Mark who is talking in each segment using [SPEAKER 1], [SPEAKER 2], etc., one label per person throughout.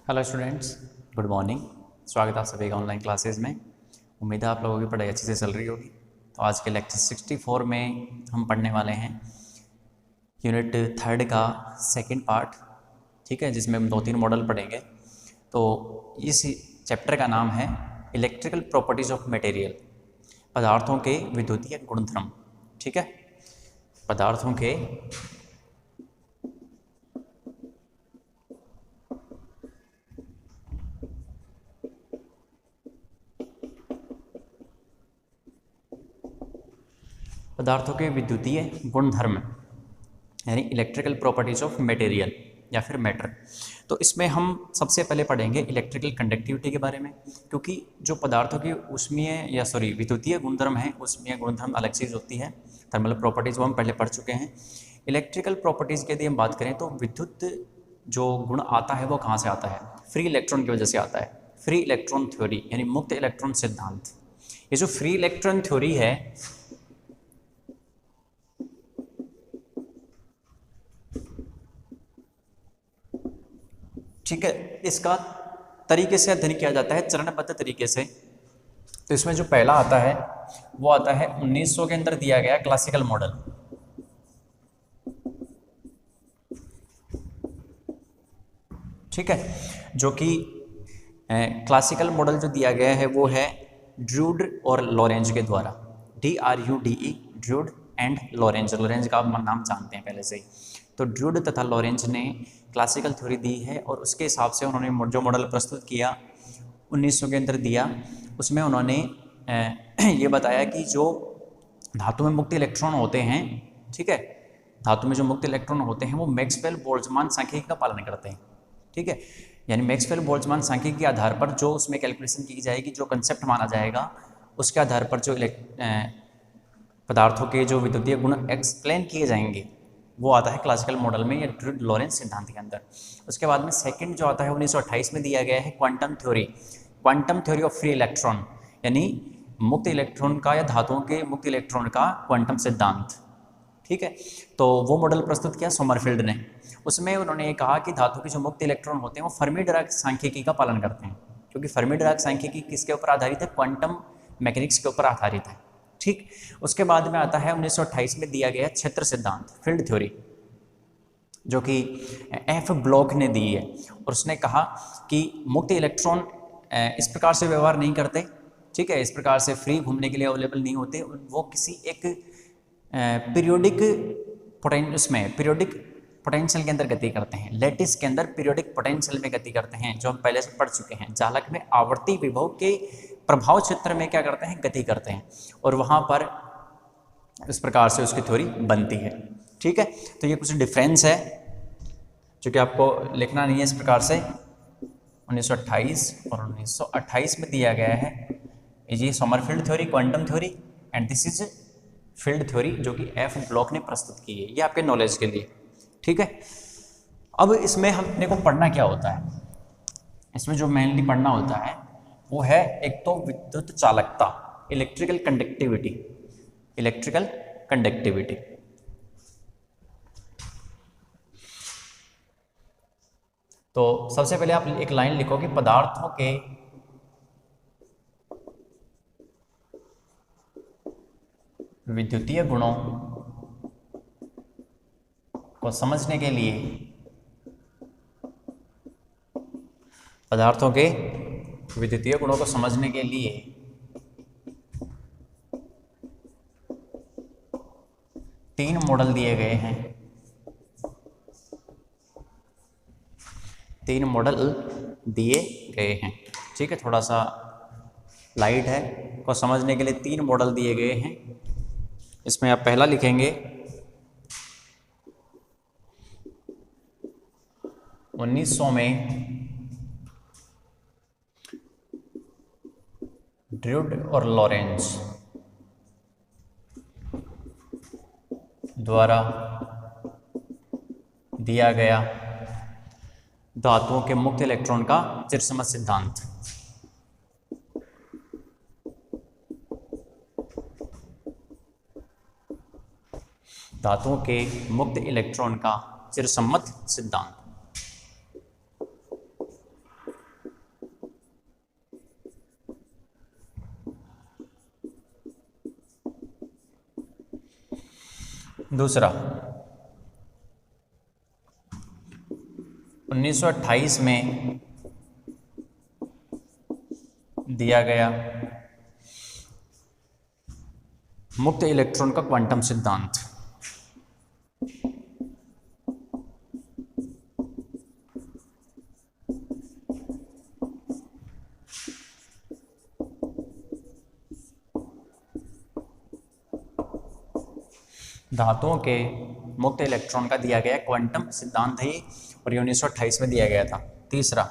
[SPEAKER 1] Hello students, good morning. स्वागत है आप सभी का ऑनलाइन क्लासेस में। उम्मीद है आप लोगों की पढ़ाई अच्छे से चल रही होगी। तो आज के लेक्चर 64 में हम पढ़ने वाले हैं यूनिट 3 का सेकंड पार्ट, ठीक है, जिसमें हम 2-3 मॉडल पढ़ेंगे। तो इस चैप्टर का नाम है इलेक्ट्रिकल प्रॉपर्टीज़ ऑफ मटेरियल, पदार्थों के विद्युतीय गुणधर्म। ठीक है, पदार्थों के पदार्थों के विद्युतीय गुणधर्म, यानी इलेक्ट्रिकल प्रॉपर्टीज ऑफ मटेरियल या फिर मैटर। तो इसमें हम सबसे पहले पढ़ेंगे इलेक्ट्रिकल कंडक्टिविटी के बारे में, क्योंकि जो पदार्थों की विद्युतीय गुणधर्म है, ऊष्मीय गुणधर्म अलग चीज़ होती है। थर्मल प्रॉपर्टीज़ वो हम पहले पढ़ चुके हैं। इलेक्ट्रिकल प्रॉपर्टीज़ की यदि हम बात करें तो विद्युत जो गुण आता है वो कहाँ से आता है? फ्री इलेक्ट्रॉन की वजह से आता है। फ्री इलेक्ट्रॉन थ्योरी यानी मुक्त इलेक्ट्रॉन सिद्धांत। ये जो फ्री इलेक्ट्रॉन थ्योरी है, ठीक है, इसका तरीके से अध्ययन किया जाता है चरणबद्ध तरीके से। तो इसमें जो पहला आता है वो आता है 1900 के अंदर दिया गया क्लासिकल मॉडल। ठीक है, जो कि क्लासिकल मॉडल जो दिया गया है वो है ड्रूड और लॉरेंज के द्वारा। DRUDE, Drude and Lorentz. Lorentz का आप नाम जानते हैं पहले से ही। तो ड्रूड तथा लॉरेंज ने क्लासिकल थ्योरी दी है और उसके हिसाब से उन्होंने जो मॉडल प्रस्तुत किया 1900 के अंदर दिया, उसमें उन्होंने ये बताया कि जो धातु में मुक्त इलेक्ट्रॉन होते हैं, ठीक है, धातु में जो मुक्त इलेक्ट्रॉन होते हैं वो मैक्सवेल बोल्ट्जमान सांख्यिकी का पालन करते हैं। ठीक है, यानी मैक्सवेल बोल्ट्जमान सांख्यिकी के आधार पर जो उसमें कैलकुलेशन की जाएगी, जो कंसेप्ट माना जाएगा, उसके आधार पर जो पदार्थों के जो विद्युतीय गुण एक्सप्लेन किए जाएंगे वो आता है क्लासिकल मॉडल में या ड्रूड लॉरेंज सिद्धांत के अंदर। उसके बाद में सेकंड जो आता है 1928 में दिया गया है quantum theory. Quantum theory of free electron, यानी मुक्त इलेक्ट्रॉन का या धातुओं के मुक्त इलेक्ट्रॉन का क्वांटम सिद्धांत। ठीक है, तो वो मॉडल प्रस्तुत किया सोमरफील्ड ने। उसमें उन्होंने ये कहा कि धातु के जो मुक्त इलेक्ट्रॉन होते हैं वो फर्मी डिराक सांख्यिकी का पालन करते हैं, क्योंकि फर्मी डिराक सांख्यिकी किसके ऊपर आधारित है? क्वांटम मैकेनिक्स के ऊपर आधारित है। ठीक, उसके बाद में आता है 1928 में दिया गया क्षेत्र सिद्धांत, फील्ड थ्योरी, जो कि एफ ब्लॉक ने दी है। और उसने कहा कि मुक्त इलेक्ट्रॉन इस प्रकार से व्यवहार नहीं करते, ठीक है, इस प्रकार से फ्री घूमने के लिए अवेलेबल नहीं होते। वो किसी एक पीरियोडिक पोटेंशियल के अंदर गति करते हैं, लैटिस के अंदर पीरियोडिक पोटेंशियल में गति करते हैं, जो हम पहले से पढ़ चुके हैं। चालक में आवर्ती विभव के प्रभाव क्षेत्र में क्या करते हैं? गति करते हैं, और वहाँ पर इस प्रकार से उसकी थ्योरी बनती है। ठीक है, तो ये कुछ डिफरेंस है जो कि आपको लिखना नहीं है इस प्रकार से। 1928 और 1928 में दिया गया है ये Sommerfeld theory, quantum theory, and this is field theory जो कि एफ ब्लॉक ने प्रस्तुत की है। ये आपके नॉलेज के लिए। ठीक है, अब इसमें हमने को पढ़ना क्या होता है? इसमें जो मेनली पढ़ना होता है वो है एक तो विद्युत चालकता, इलेक्ट्रिकल कंडक्टिविटी। इलेक्ट्रिकल कंडक्टिविटी, तो सबसे पहले आप एक लाइन लिखो कि पदार्थों के विद्युतीय गुणों को समझने के लिए, पदार्थों के विद्युतीय गुणों को समझने के लिए 3 मॉडल दिए गए हैं। 3 मॉडल दिए गए हैं। ठीक है, थोड़ा सा लाइट है, को समझने के लिए 3 मॉडल दिए गए हैं। इसमें आप पहला लिखेंगे 1900 में ड्रूड और लॉरेंज द्वारा दिया गया धातुओं के मुक्त इलेक्ट्रॉन का चिरसमत सिद्धांत। धातुओं के मुक्त इलेक्ट्रॉन का चिरसम्मत सिद्धांत। दूसरा 1928 में दिया गया मुक्त इलेक्ट्रॉन का क्वांटम सिद्धांत। धातुओं के मुक्त इलेक्ट्रॉन का दिया गया क्वांटम सिद्धांत है और ये 1928 में दिया गया था। तीसरा,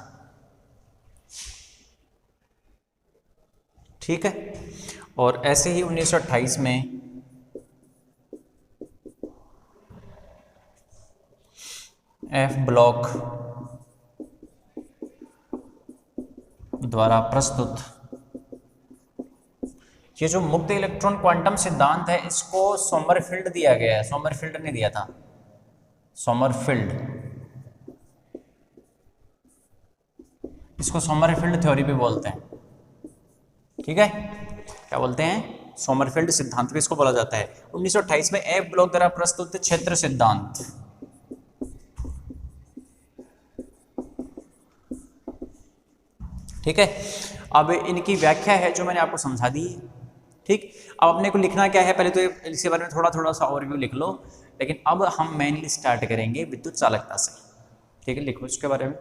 [SPEAKER 1] ठीक है, और ऐसे ही 1928 में एफ ब्लॉक द्वारा प्रस्तुत ये जो मुक्त इलेक्ट्रॉन क्वांटम सिद्धांत है इसको सोमरफील्ड दिया गया है, सोमरफील्ड ने दिया था, सोमरफील्ड, इसको सोमरफील्ड थ्योरी भी बोलते हैं। ठीक है, क्या बोलते हैं? सोमरफील्ड सिद्धांत भी इसको बोला जाता है। 1928 में एफ ब्लॉक द्वारा प्रस्तुत क्षेत्र सिद्धांत। ठीक है, अब इनकी व्याख्या है जो मैंने आपको समझा दी। ठीक, अब अपने को लिखना क्या है, पहले तो इसके बारे में थोड़ा सा ओवरव्यू लिख लो, लेकिन अब हम मेनली स्टार्ट करेंगे विद्युत चालकता से। ठीक है, लिखो इसके बारे में।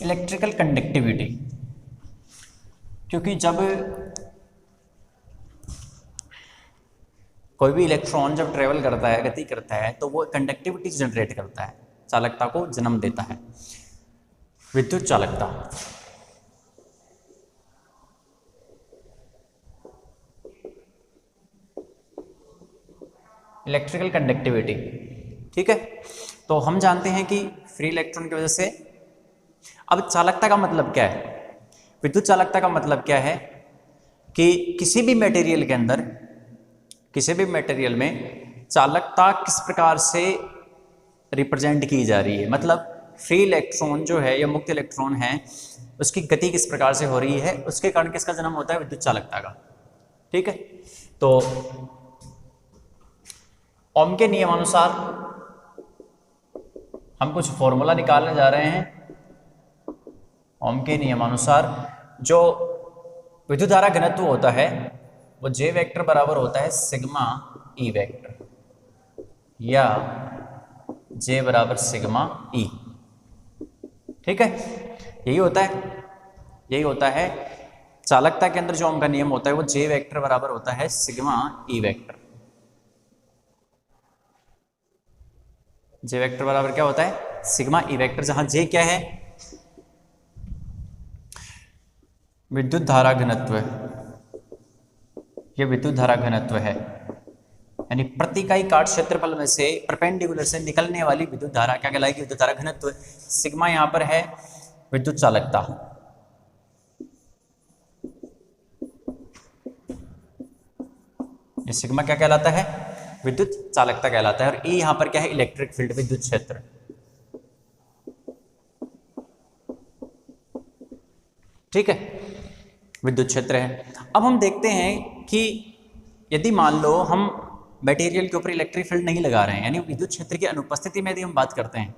[SPEAKER 1] इलेक्ट्रिकल कंडक्टिविटी, क्योंकि जब कोई भी इलेक्ट्रॉन जब ट्रेवल करता है, गति करता है, तो वो कंडक्टिविटी जनरेट करता है, चालकता को जन्म देता है। विद्युत चालकता, इलेक्ट्रिकल कंडक्टिविटी। ठीक है, तो हम जानते हैं कि फ्री इलेक्ट्रॉन की वजह से, अब चालकता का मतलब क्या है? विद्युत चालकता का मतलब क्या है कि किसी भी मटेरियल के अंदर, किसी भी मटेरियल में चालकता किस प्रकार से रिप्रेजेंट की जा रही है, मतलब फ्री इलेक्ट्रॉन जो है या मुक्त इलेक्ट्रॉन है उसकी गति किस प्रकार से हो रही है, उसके कारण किसका जन्म होता है? विद्युत चालकता का। ठीक है, तो ओम के नियमानुसार हम कुछ फॉर्मूला निकालने जा रहे हैं। ओम के नियमानुसार जो विद्युत धारा घनत्व होता है वो जे वेक्टर बराबर होता है सिग्मा ई वेक्टर, या जे बराबर सिग्मा ई। ठीक है, यही होता है चालकता के अंदर जो ओम का नियम होता है वो जे वेक्टर बराबर होता है सिग्मा ई वेक्टर। जे वेक्टर बराबर क्या होता है? सिग्मा ई वेक्टर, जहां जे क्या है? विद्युत धारा घनत्व, ये विद्युत धारा घनत्व है, यानी प्रति इकाई काट क्षेत्रफल में से परपेंडिकुलर से निकलने वाली विद्युत धारा क्या कहलाएगी? विद्युत धारा घनत्व। सिग्मा यहां पर है विद्युत चालकता। ये सिग्मा क्या कहलाता है? विद्युत चालकता कहलाता है। और ई यहां पर क्या है? इलेक्ट्रिक फील्ड, विद्युत क्षेत्र। ठीक है, विद्युत क्षेत्र है। अब हम देखते हैं कि यदि मान लो हम मटेरियल के ऊपर इलेक्ट्रिक फील्ड नहीं लगा रहे हैं, यानी विद्युत क्षेत्र की अनुपस्थिति में यदि हम बात करते हैं,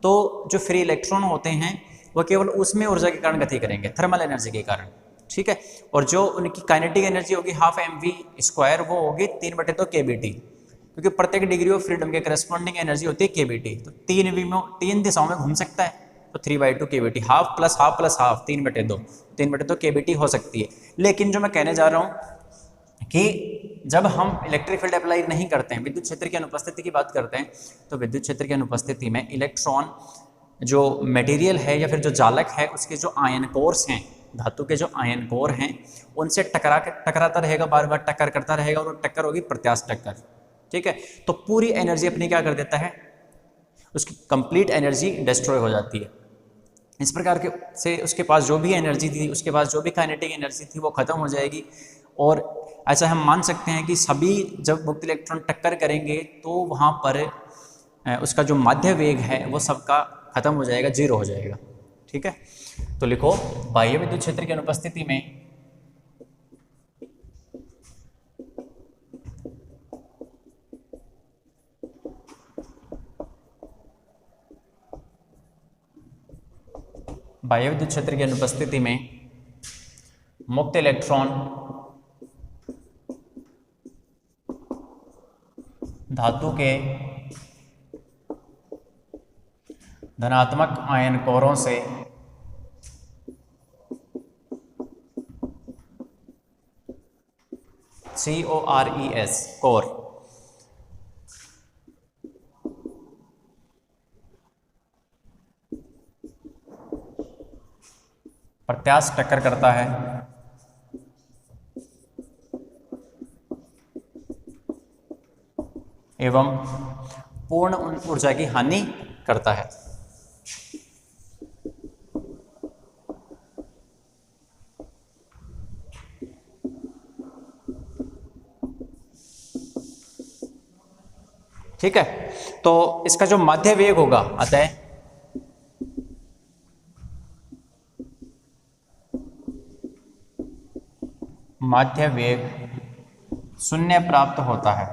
[SPEAKER 1] तो जो फ्री इलेक्ट्रॉन होते हैं वो केवल उसमें ऊर्जा के कारण गति करेंगे, थर्मल एनर्जी के कारण। ठीक है, और जो उनकी काइनेटिक एनर्जी होगी ½ mv², वो होगी 3/2 kBt, क्योंकि प्रत्येक डिग्री ऑफ फ्रीडम के करस्पॉन्डिंग एनर्जी होती है kBt। तो 3 दिशाओं में घूम सकता है, तो 3/2 kBt, ½ + ½ + ½ 3/2 kBt हो सकती है। लेकिन जो मैं कहने जा रहा हूँ कि जब हम इलेक्ट्रिक फील्ड अप्लाई नहीं करते हैं, विद्युत क्षेत्र की अनुपस्थिति की बात करते हैं, तो विद्युत क्षेत्र की अनुपस्थिति में इलेक्ट्रॉन जो मटेरियल है या फिर जो जालक है उसके जो आयन कोर्स हैं, धातु के जो आयन कोर हैं, उनसे टकराता रहेगा, बार बार टक्कर करता रहेगा, और वो टक्कर होगी प्रत्यास्थ टक्कर। ठीक है, तो पूरी एनर्जी अपनी क्या कर देता है? उसकी कंप्लीट एनर्जी डिस्ट्रॉय हो जाती है। इस प्रकार के से उसके पास जो भी एनर्जी थी, उसके पास जो भी काइनेटिक एनर्जी थी, वो खत्म हो जाएगी। और ऐसा हम मान सकते हैं कि सभी जब मुक्त इलेक्ट्रॉन टक्कर करेंगे तो वहाँ पर उसका जो माध्य वेग है वो सबका खत्म हो जाएगा, 0 हो जाएगा। ठीक है, तो लिखो बाह्य विद्युत क्षेत्र की अनुपस्थिति में बाह्य विद्युत क्षेत्र की अनुपस्थिति में मुक्त इलेक्ट्रॉन धातु के धनात्मक आयन कोरों से CORES कोर प्रत्यास्थ टक्कर करता है एवं पूर्ण ऊर्जा की हानि करता है। ठीक है, तो इसका जो माध्य वेग होगा, अतः माध्य वेग शून्य प्राप्त होता है।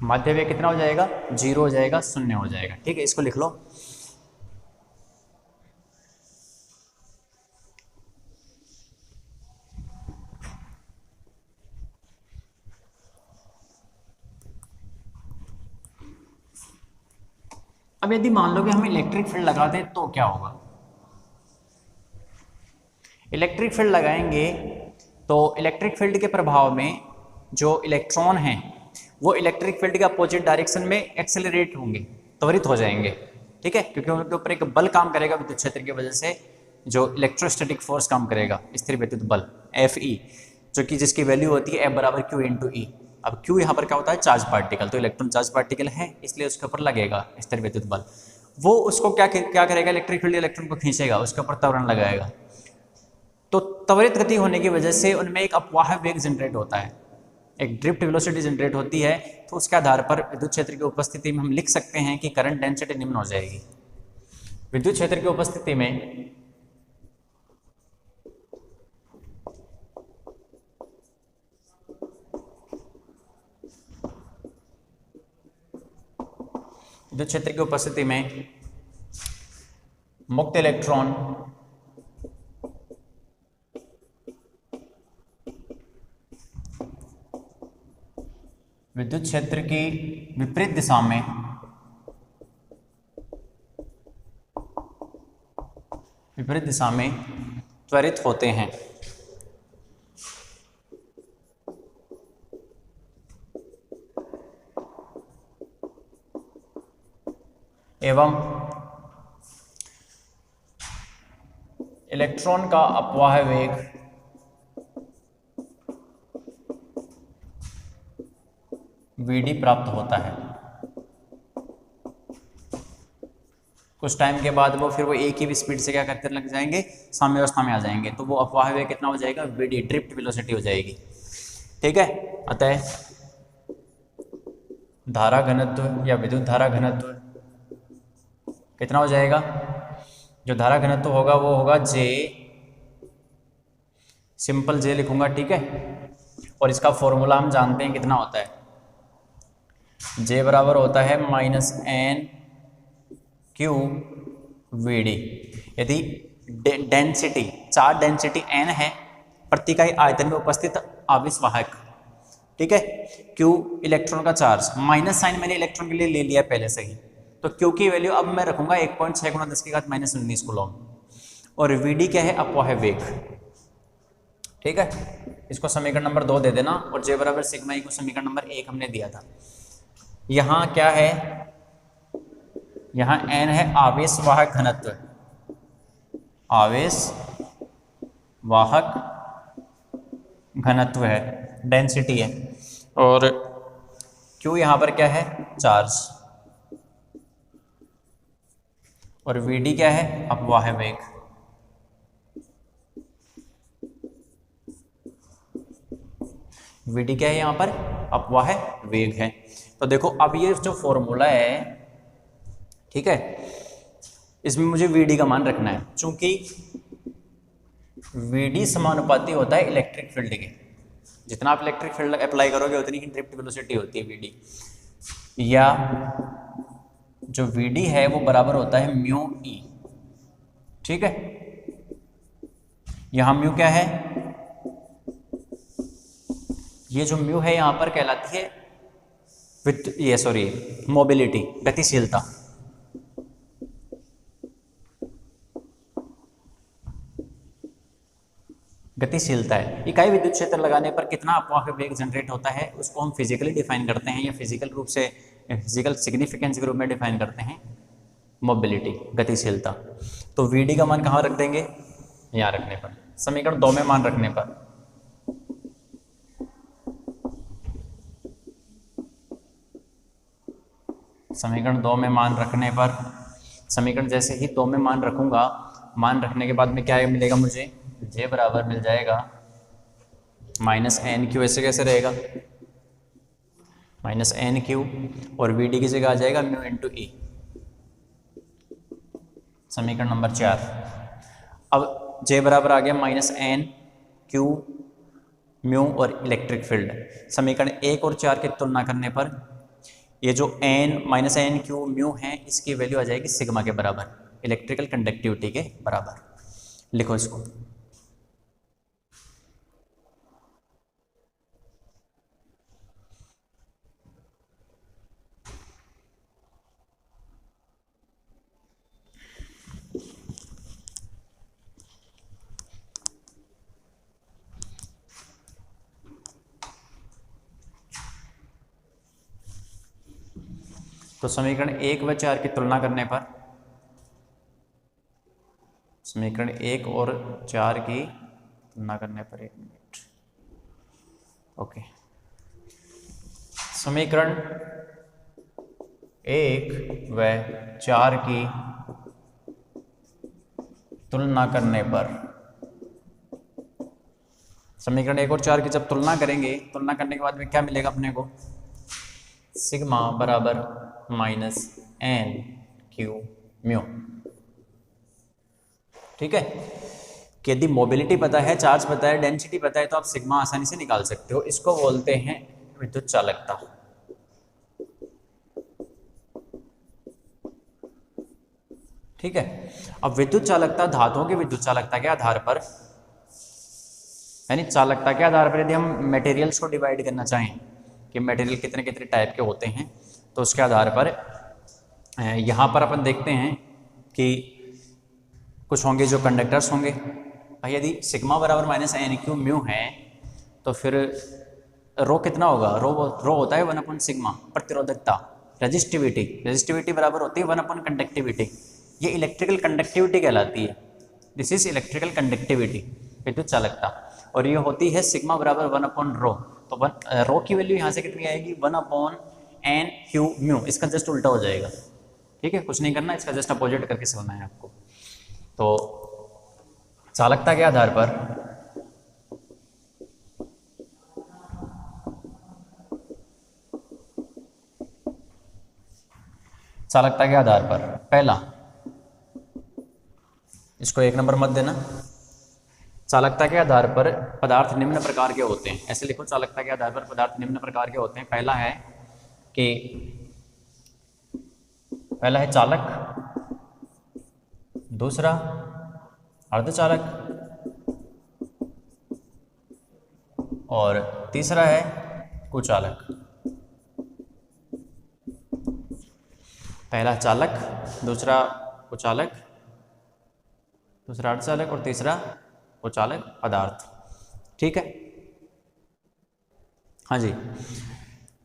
[SPEAKER 1] माध्य वेग कितना हो जाएगा? 0 हो जाएगा, 0 हो जाएगा। ठीक है, इसको लिख लो। अब यदि मान लो कि हम इलेक्ट्रिक फील्ड लगा दें तो क्या होगा? इलेक्ट्रिक फील्ड लगाएंगे तो इलेक्ट्रिक फील्ड के प्रभाव में जो इलेक्ट्रॉन हैं वो इलेक्ट्रिक फील्ड के अपोजिट डायरेक्शन में एक्सेलरेट होंगे, त्वरित हो जाएंगे। ठीक है, क्योंकि उनके ऊपर एक बल काम करेगा विद्युत क्षेत्र की वजह से, जो इलेक्ट्रोस्टैटिक फोर्स काम करेगा, स्थिर विद्युत बल Fe, जो कि जिसकी वैल्यू होती है F बराबर Q इंटू E। अब Q यहाँ पर क्या होता है? चार्ज पार्टिकल, तो इलेक्ट्रॉन चार्ज पार्टिकल है इसलिए उसके ऊपर लगेगा स्थिर विद्युत बल। वो उसको क्या करेगा? इलेक्ट्रिक फील्ड इलेक्ट्रॉन को खींचेगा, उसके ऊपर त्वरण लगाएगा। तो त्वरित गति होने की वजह से उनमें एक अपवाह वेग जनरेट होता है, एक ड्रिफ्ट वेलोसिटी जनरेट होती है। तो उसके आधार पर विद्युत क्षेत्र की उपस्थिति में हम लिख सकते हैं कि करंट डेंसिटी निम्न हो जाएगी। विद्युत क्षेत्र की उपस्थिति में विद्युत क्षेत्र की उपस्थिति में मुक्त इलेक्ट्रॉन विद्युत क्षेत्र की विपरीत दिशा में त्वरित होते हैं। एवं इलेक्ट्रॉन का अपवाह वेग Vd प्राप्त होता है। कुछ टाइम के बाद वो फिर एक ही स्पीड से क्या करते लग जाएंगे? साम्यावस्था में आ जाएंगे। तो वो अपवाह वेग कितना हो जाएगा? Vd, ड्रिफ्ट वेलोसिटी हो जाएगी। ठीक है, अतः धारा घनत्व या विद्युत धारा घनत्व कितना हो जाएगा? जो धारा घनत्व होगा वो होगा J, सिंपल J लिखूंगा। ठीक है, और इसका फॉर्मूला हम जानते हैं कितना होता है। J बराबर होता है -NQ Vd। यदि डेंसिटी, चार्ज डेंसिटी n है, प्रति इकाई आयतन में उपस्थित आवेश वाहक, ठीक है, Q इलेक्ट्रॉन का चार्ज, माइनस साइन मैंने इलेक्ट्रॉन के लिए ले लिया पहले से ही, तो Q की वैल्यू अब मैं रखूंगा 1.6 × 10⁻⁻19 कूलम। और Vd क्या है? अपवाह वेग। ठीक है, इसको समीकरण नंबर 2 दे देना, और J बराबर सिग्मा E को समीकरण नंबर 1 हमने दिया था। यहाँ क्या है? यहाँ n है आवेश वाहक घनत्व, आवेश वाहक घनत्व है, डेंसिटी है, और Q यहाँ पर क्या है? चार्ज, और Vd क्या है? अपवाह वेग। Vd क्या है यहाँ पर? अपवाह वेग है। तो देखो अब ये जो फॉर्मूला है, ठीक है, इसमें मुझे Vd का मान रखना है, चूंकि Vd समानुपाती होता है इलेक्ट्रिक फील्ड के। जितना आप इलेक्ट्रिक फील्ड अप्लाई करोगे उतनी ही ड्रिफ्ट वेलोसिटी होती है Vd, या जो Vd है वो बराबर होता है म्यू ई। ठीक है, यहां म्यू क्या है, ये जो म्यू है यहां पर कहलाती है मोबिलिटी, गतिशीलता। गतिशीलता है, इकाई विद्युत क्षेत्र लगाने पर कितना अपवाह वेग जनरेट होता है, उसको हम फिजिकली डिफाइन करते हैं या फिजिकल रूप से, फिजिकल सिग्निफिकेंस के रूप में डिफाइन करते हैं मोबिलिटी, गतिशीलता। तो Vd का मान कहाँ रख देंगे, यहाँ रखने पर, समीकरण 2 में मान रखने पर। समीकरण 2 में मान रखने पर, समीकरण जैसे ही 2 में मान रखूंगा, मान रखने के बाद में क्या मिलेगा मुझे, J बराबर मिल जाएगा -n क्यू। ऐसे कैसे रहेगा, -n क्यू, और Vd की जगह आ जाएगा म्यू इंटू ई, समीकरण नंबर 4। अब J बराबर आ गया -n क्यू म्यू और इलेक्ट्रिक फील्ड। समीकरण 1 और 4 की तुलना करने पर ये जो n क्यू म्यू है, इसकी वैल्यू आ जाएगी सिग्मा के बराबर, इलेक्ट्रिकल कंडक्टिविटी के बराबर। लिखो इसको, तो समीकरण 1 व 4 की तुलना करने पर, समीकरण 1 और 4 की तुलना करने पर, 1 मिनट, ओके, समीकरण 1 व 4 की तुलना करने पर, समीकरण 1 और 4 की जब तुलना करेंगे, तुलना करने के बाद में क्या मिलेगा अपने को, सिग्मा बराबर -n क्यू म्यू। ठीक है, कि यदि मोबिलिटी पता है, चार्ज पता है, डेंसिटी पता है, तो आप सिग्मा आसानी से निकाल सकते हो। इसको बोलते हैं विद्युत चालकता। ठीक है, अब विद्युत चालकता धातुओं की विद्युत चालकता के आधार पर, यानी चालकता के आधार पर, यदि हम मटेरियल्स को डिवाइड करना चाहें कि मटेरियल कितने कितने टाइप के होते हैं, तो उसके आधार पर यहाँ पर अपन देखते हैं कि कुछ होंगे जो कंडक्टर्स होंगे। भाई यदि सिग्मा बराबर -n क्यू म्यू है, तो फिर रो कितना होगा, रो होता है 1 सिग्मा, प्रतिरोधकता, रेजिस्टिविटी बराबर होती है 1 कंडक्टिविटी। ये इलेक्ट्रिकल कंडक्टिविटी कहलाती है, दिस इज इलेक्ट्रिकल कंडक्टिविटी, विद्युत चालकता। और ये होती है सिग्मा बराबर 1 रो। तो रो की वैल्यू यहाँ से कितनी आएगी, 1/n क्यू म्यू, इसका जस्ट उल्टा हो जाएगा। ठीक है, कुछ नहीं करना, इसका जस्ट अपोजिट करके चलना है आपको। तो चालकता के आधार पर पहला, इसको 1 नंबर मत देना। चालकता के आधार पर पदार्थ निम्न प्रकार के होते हैं, ऐसे लिखो, चालकता के आधार पर पदार्थ निम्न प्रकार के होते हैं। पहला है चालक, दूसरा अर्धचालक, और तीसरा है कुचालक। पहला चालक, दूसरा कुचालक, दूसरा अर्धचालक और तीसरा कुचालक पदार्थ। ठीक है, हाँ जी।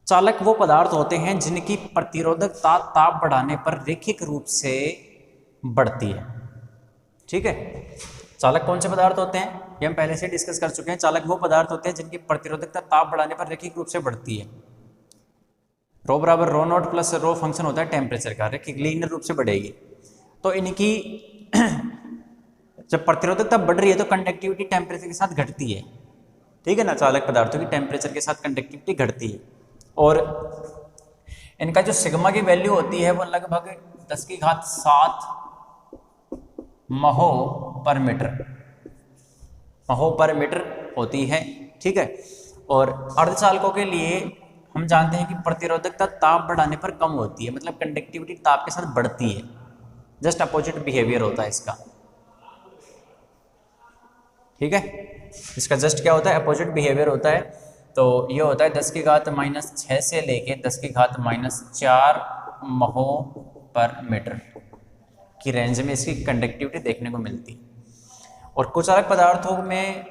[SPEAKER 1] चालक वो पदार्थ होते हैं जिनकी प्रतिरोधकता ताप बढ़ाने पर रैखिक रूप से बढ़ती है। ठीक है, चालक कौन से पदार्थ होते हैं, ये हम पहले से डिस्कस कर चुके हैं। चालक वो पदार्थ होते हैं जिनकी प्रतिरोधकता ताप बढ़ाने पर रैखिक रूप से बढ़ती है। रो बराबर रो नॉट प्लस रो फंक्शन होता है टेम्परेचर का, रैखिक लीनियर रूप से बढ़ेगी। तो इनकी जब प्रतिरोधकता बढ़ रही है तो कंडक्टिविटी टेम्परेचर के साथ घटती है। ठीक है ना, चालक पदार्थों की टेम्परेचर के साथ कंडक्टिविटी घटती है। और इनका जो सिग्मा की वैल्यू होती है वो लगभग 10⁷ महो पर मीटर होती है। ठीक है, और अर्धचालकों के लिए हम जानते हैं कि प्रतिरोधकता ताप बढ़ाने पर कम होती है, मतलब कंडक्टिविटी ताप के साथ बढ़ती है। जस्ट अपोजिट बिहेवियर होता है इसका, ठीक है। इसका जस्ट क्या होता है, अपोजिट बिहेवियर होता है। तो ये होता है 10 की घात -6 से लेके 10 की घात -4 महो पर मीटर की रेंज में इसकी कंडक्टिविटी देखने को मिलती है। और कुछ अलग पदार्थों में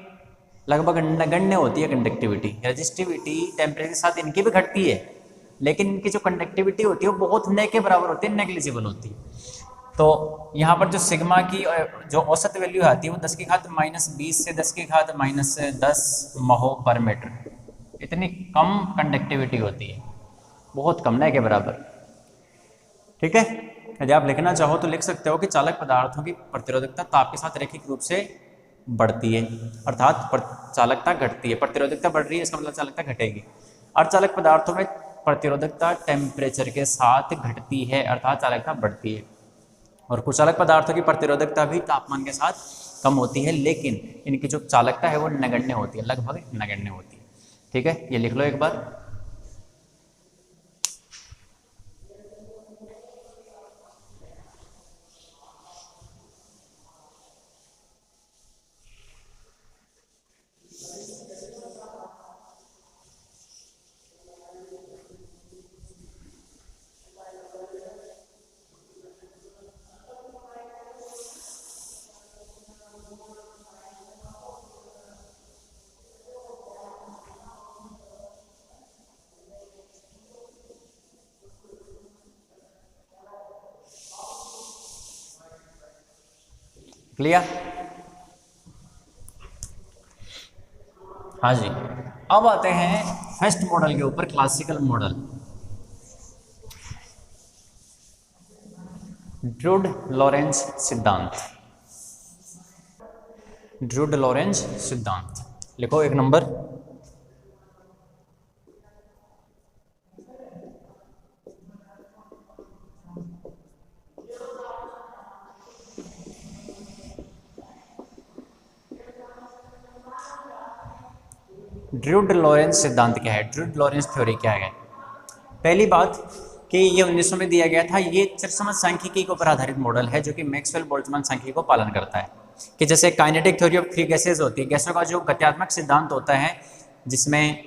[SPEAKER 1] लगभग नगण्य होती है कंडक्टिविटी। रेजिस्टिविटी टेम्परेचर के साथ इनकी भी घटती है, लेकिन इनकी जो कंडक्टिविटी होती है वो बहुत न के बराबर होती है, नेग्लिजिबल होती है। तो यहाँ पर जो सिग्मा की जो औसत वैल्यू आती है वो 10 की घात -20 से 10 की घात -10 महो पर मीटर, इतनी कम कंडक्टिविटी होती है, बहुत कम, न के बराबर, ठीक है। यदि आप लिखना चाहो तो लिख सकते हो कि चालक पदार्थों की प्रतिरोधकता ताप के साथ रैखिक रूप से बढ़ती है, अर्थात चालकता घटती है। प्रतिरोधकता बढ़ रही है, इसका मतलब चालकता घटेगी। अर्धचालक पदार्थों में प्रतिरोधकता टेम्परेचर के साथ घटती है, अर्थात चालकता बढ़ती है। और कुचालक पदार्थों की प्रतिरोधकता भी तापमान के साथ कम होती है, लेकिन इनकी जो चालकता है वो नगण्य होती है, लगभग नगण्य होती है, ठीक है। ये लिख लो एक बार। क्लियर? हाँ जी। अब आते हैं फर्स्ट मॉडल के ऊपर, क्लासिकल मॉडल, ड्रूड लॉरेंज सिद्धांत। ड्रूड लॉरेंज सिद्धांत लिखो एक नंबर। ड्रूड लॉरेंज सिद्धांत क्या है, ड्रूड लॉरेंज थ्योरी क्या है? पहली बात कि ये 1900 में दिया गया था। ये चिरसमझ सांख्यिकी के ऊपर आधारित मॉडल है जो कि मैक्सवेल बोल्ट्जमान सांख्यिकी को पालन करता है। कि जैसे kinetic theory of free gases होती है, गैसों का जो गत्यात्मक सिद्धांत होता है जिसमें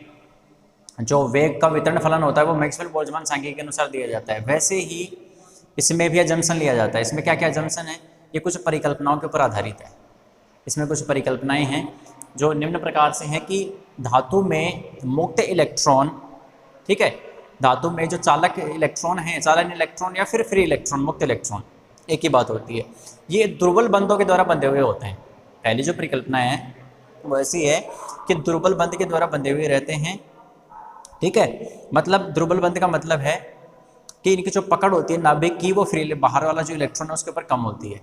[SPEAKER 1] जो वेग का वितरण फलन होता है वो मैक्सवेल बोल्ट्जमान सांख्यिकी के अनुसार दिया जाता है, वैसे ही इसमें भी अजम्पशन लिया जाता है। इसमें क्या क्या अजम्पशन है, ये कुछ परिकल्पनाओं के ऊपर आधारित है। इसमें कुछ परिकल्पनाएं हैं जो निम्न प्रकार से हैं कि धातु में मुक्त इलेक्ट्रॉन, ठीक है, धातु में जो चालक इलेक्ट्रॉन हैं, चालन इलेक्ट्रॉन या फिर फ्री इलेक्ट्रॉन, मुक्त इलेक्ट्रॉन, एक ही बात होती है, ये दुर्बल बंधों के द्वारा बंधे हुए होते हैं। पहली जो परिकल्पना है वो ऐसी है कि दुर्बल बंध के द्वारा बंधे हुए रहते हैं, ठीक है। मतलब दुर्बल बंध का मतलब है कि इनकी जो पकड़ होती है नाभिक की वो फ्री, बाहर वाला जो इलेक्ट्रॉन है उसके ऊपर कम होती है,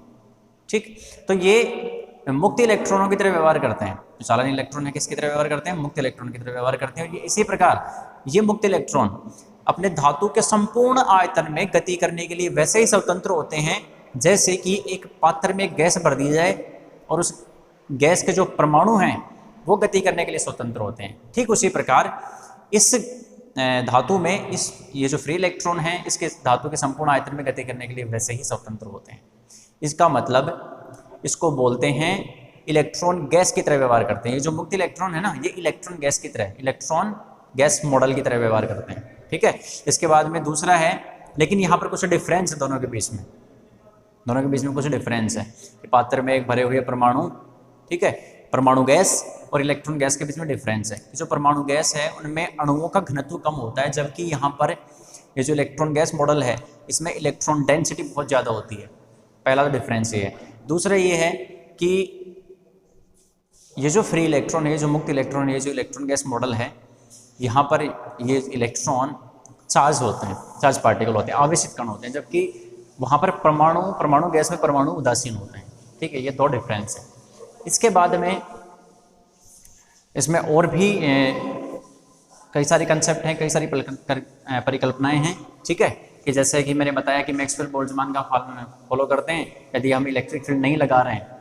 [SPEAKER 1] ठीक। तो ये मुक्त इलेक्ट्रॉनों की तरह व्यवहार करते हैं। जो चालन इलेक्ट्रॉन है किसकी तरह व्यवहार करते हैं, मुक्त इलेक्ट्रॉन की तरह व्यवहार करते हैं। और ये इसी प्रकार ये मुक्त इलेक्ट्रॉन अपने धातु के संपूर्ण आयतन में गति करने के लिए वैसे ही स्वतंत्र होते हैं जैसे कि एक पात्र में गैस भर दी जाए और उस गैस के जो परमाणु हैं वो गति करने के लिए स्वतंत्र होते हैं। ठीक उसी प्रकार इस धातु में ये जो फ्री इलेक्ट्रॉन है इसके धातु के संपूर्ण आयतन में गति करने के लिए वैसे ही स्वतंत्र होते हैं। इसका मतलब इसको बोलते हैं इलेक्ट्रॉन गैस की तरह व्यवहार करते हैं। ये जो मुक्त इलेक्ट्रॉन है ना, ये इलेक्ट्रॉन गैस की तरह, इलेक्ट्रॉन गैस मॉडल की तरह व्यवहार करते हैं, ठीक है। इसके बाद में दूसरा है, लेकिन यहाँ पर कुछ डिफरेंस है दोनों के बीच में, दोनों के बीच में कुछ डिफरेंस है। पात्र में एक भरे हुए परमाणु, ठीक है, परमाणु गैस और इलेक्ट्रॉन गैस के बीच में डिफरेंस है। जो परमाणु गैस है उनमें अणुओं का घनत्व कम होता है, जबकि यहाँ पर ये जो इलेक्ट्रॉन गैस मॉडल है इसमें इलेक्ट्रॉन डेंसिटी बहुत ज़्यादा होती है। पहला तो डिफरेंस ये है। दूसरा ये है कि ये जो फ्री इलेक्ट्रॉन है, ये जो मुक्त इलेक्ट्रॉन है, ये जो इलेक्ट्रॉन गैस मॉडल है, यहाँ पर ये इलेक्ट्रॉन चार्ज होते हैं, चार्ज पार्टिकल होते हैं, आवेशित कण होते हैं, जबकि वहाँ पर परमाणु गैस में परमाणु उदासीन होते हैं, ठीक है। ये दो डिफरेंस है। इसके बाद में इसमें और भी कई सारे कंसेप्ट हैं, कई सारी परिकल्पनाएं हैं, ठीक है। कि जैसे कि मैंने बताया कि मैक्सवेल बोल्ट्जमान का फॉलो करते हैं। यदि हम इलेक्ट्रिक फील्ड नहीं लगा रहे हैं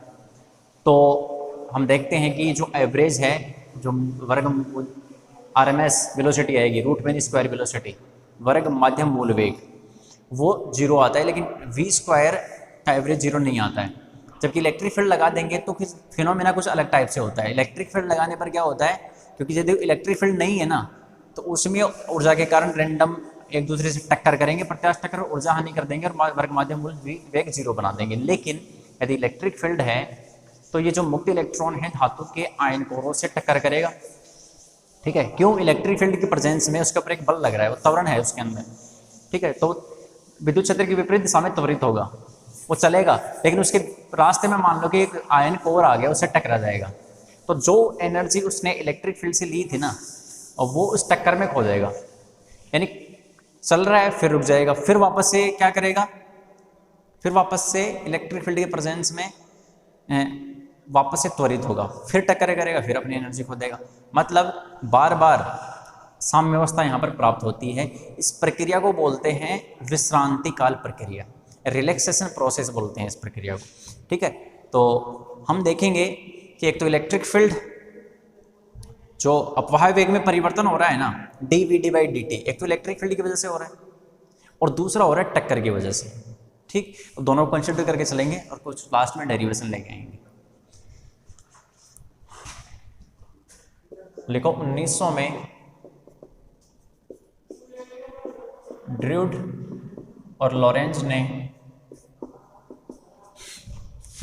[SPEAKER 1] तो हम देखते हैं कि जो एवरेज है, जो RMS वेलोसिटी आएगी, रूट मीन स्क्वायर वेलोसिटी, वर्ग माध्यम मूल वेग, वो जीरो आता है, लेकिन वी स्क्वायर का एवरेज जीरो नहीं आता है। जबकि इलेक्ट्रिक फील्ड लगा देंगे तो फिर फिनोमेना कुछ अलग टाइप से होता है। इलेक्ट्रिक फील्ड लगाने पर क्या होता है, क्योंकि यदि इलेक्ट्रिक फील्ड नहीं है ना, तो उसमें ऊर्जा के कारण रैंडम एक दूसरे से टक्कर करेंगे, प्रत्यास्थ टक्कर, ऊर्जा हानि कर देंगे और वर्ग माध्यम मूल वेग जीरो बना देंगे। लेकिन यदि इलेक्ट्रिक फील्ड है तो ये जो मुक्त इलेक्ट्रॉन है धातु के आयन कोरों से टक्कर करेगा। ठीक है, क्यों? इलेक्ट्रिक फील्ड की प्रेजेंस में उसके ऊपर एक बल लग रहा है, वो त्वरण है उसके अंदर। ठीक है, तो विद्युत क्षेत्र की विपरीत दिशा में त्वरित होगा, वो चलेगा, लेकिन उसके रास्ते में मान लो कि एक आयन कोर आ गया, उससे टकरा जाएगा, तो जो एनर्जी उसने इलेक्ट्रिक फील्ड से ली थी ना, और वो उस टक्कर में खो जाएगा। यानी चल रहा है, फिर रुक जाएगा, फिर वापस से क्या करेगा, फिर वापस से इलेक्ट्रिक फील्ड के प्रेजेंस में वापस से त्वरित होगा, फिर टक्कर करेगा, फिर अपनी एनर्जी खो देगा। मतलब बार बार साम्यावस्था यहाँ पर प्राप्त होती है। इस प्रक्रिया को बोलते हैं विश्रांति काल प्रक्रिया, रिलैक्सेशन प्रोसेस बोलते हैं इस प्रक्रिया को। ठीक है, तो हम देखेंगे कि एक तो इलेक्ट्रिक फील्ड जो अपवाह वेग में परिवर्तन हो रहा है ना, dV/dt, एक तो इलेक्ट्रिक फील्ड की वजह से हो रहा है और दूसरा हो रहा है टक्कर की वजह से। ठीक, तो दोनों को कंसिडर करके चलेंगे और कुछ लास्ट में डेरिवेशन लेके आएंगे। लिखो 1900 में ड्रूड और लॉरेंज ने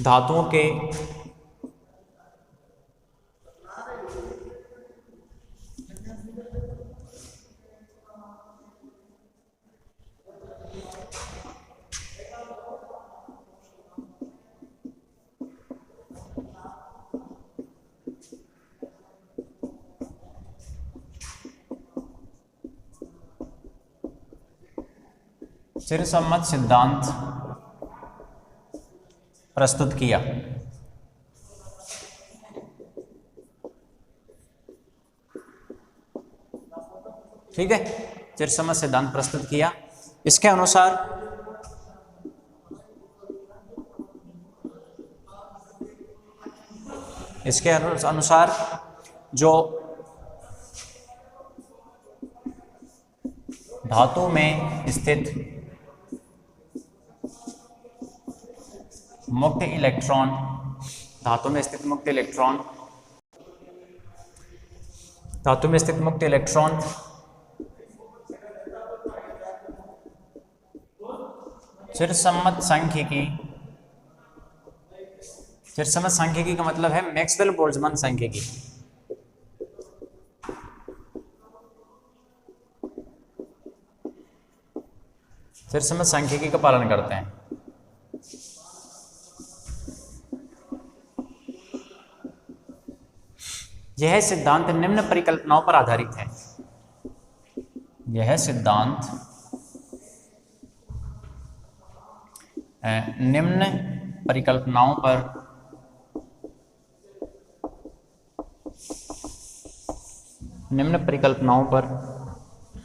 [SPEAKER 1] धातुओं के चिरसम्मत सिद्धांत प्रस्तुत किया। ठीक है, चिरसम्मत सिद्धांत प्रस्तुत किया। इसके अनुसार जो धातु में स्थित मुक्त इलेक्ट्रॉन, धातु में स्थित मुक्त इलेक्ट्रॉन चिरसम्मत सांख्यिकी का मतलब है मैक्सवेल बोल्ट्जमैन सांख्यिकी। चिरसम्मत सांख्यिकी का पालन करते हैं। यह सिद्धांत निम्न परिकल्पनाओं पर आधारित है। यह सिद्धांत निम्न परिकल्पनाओं पर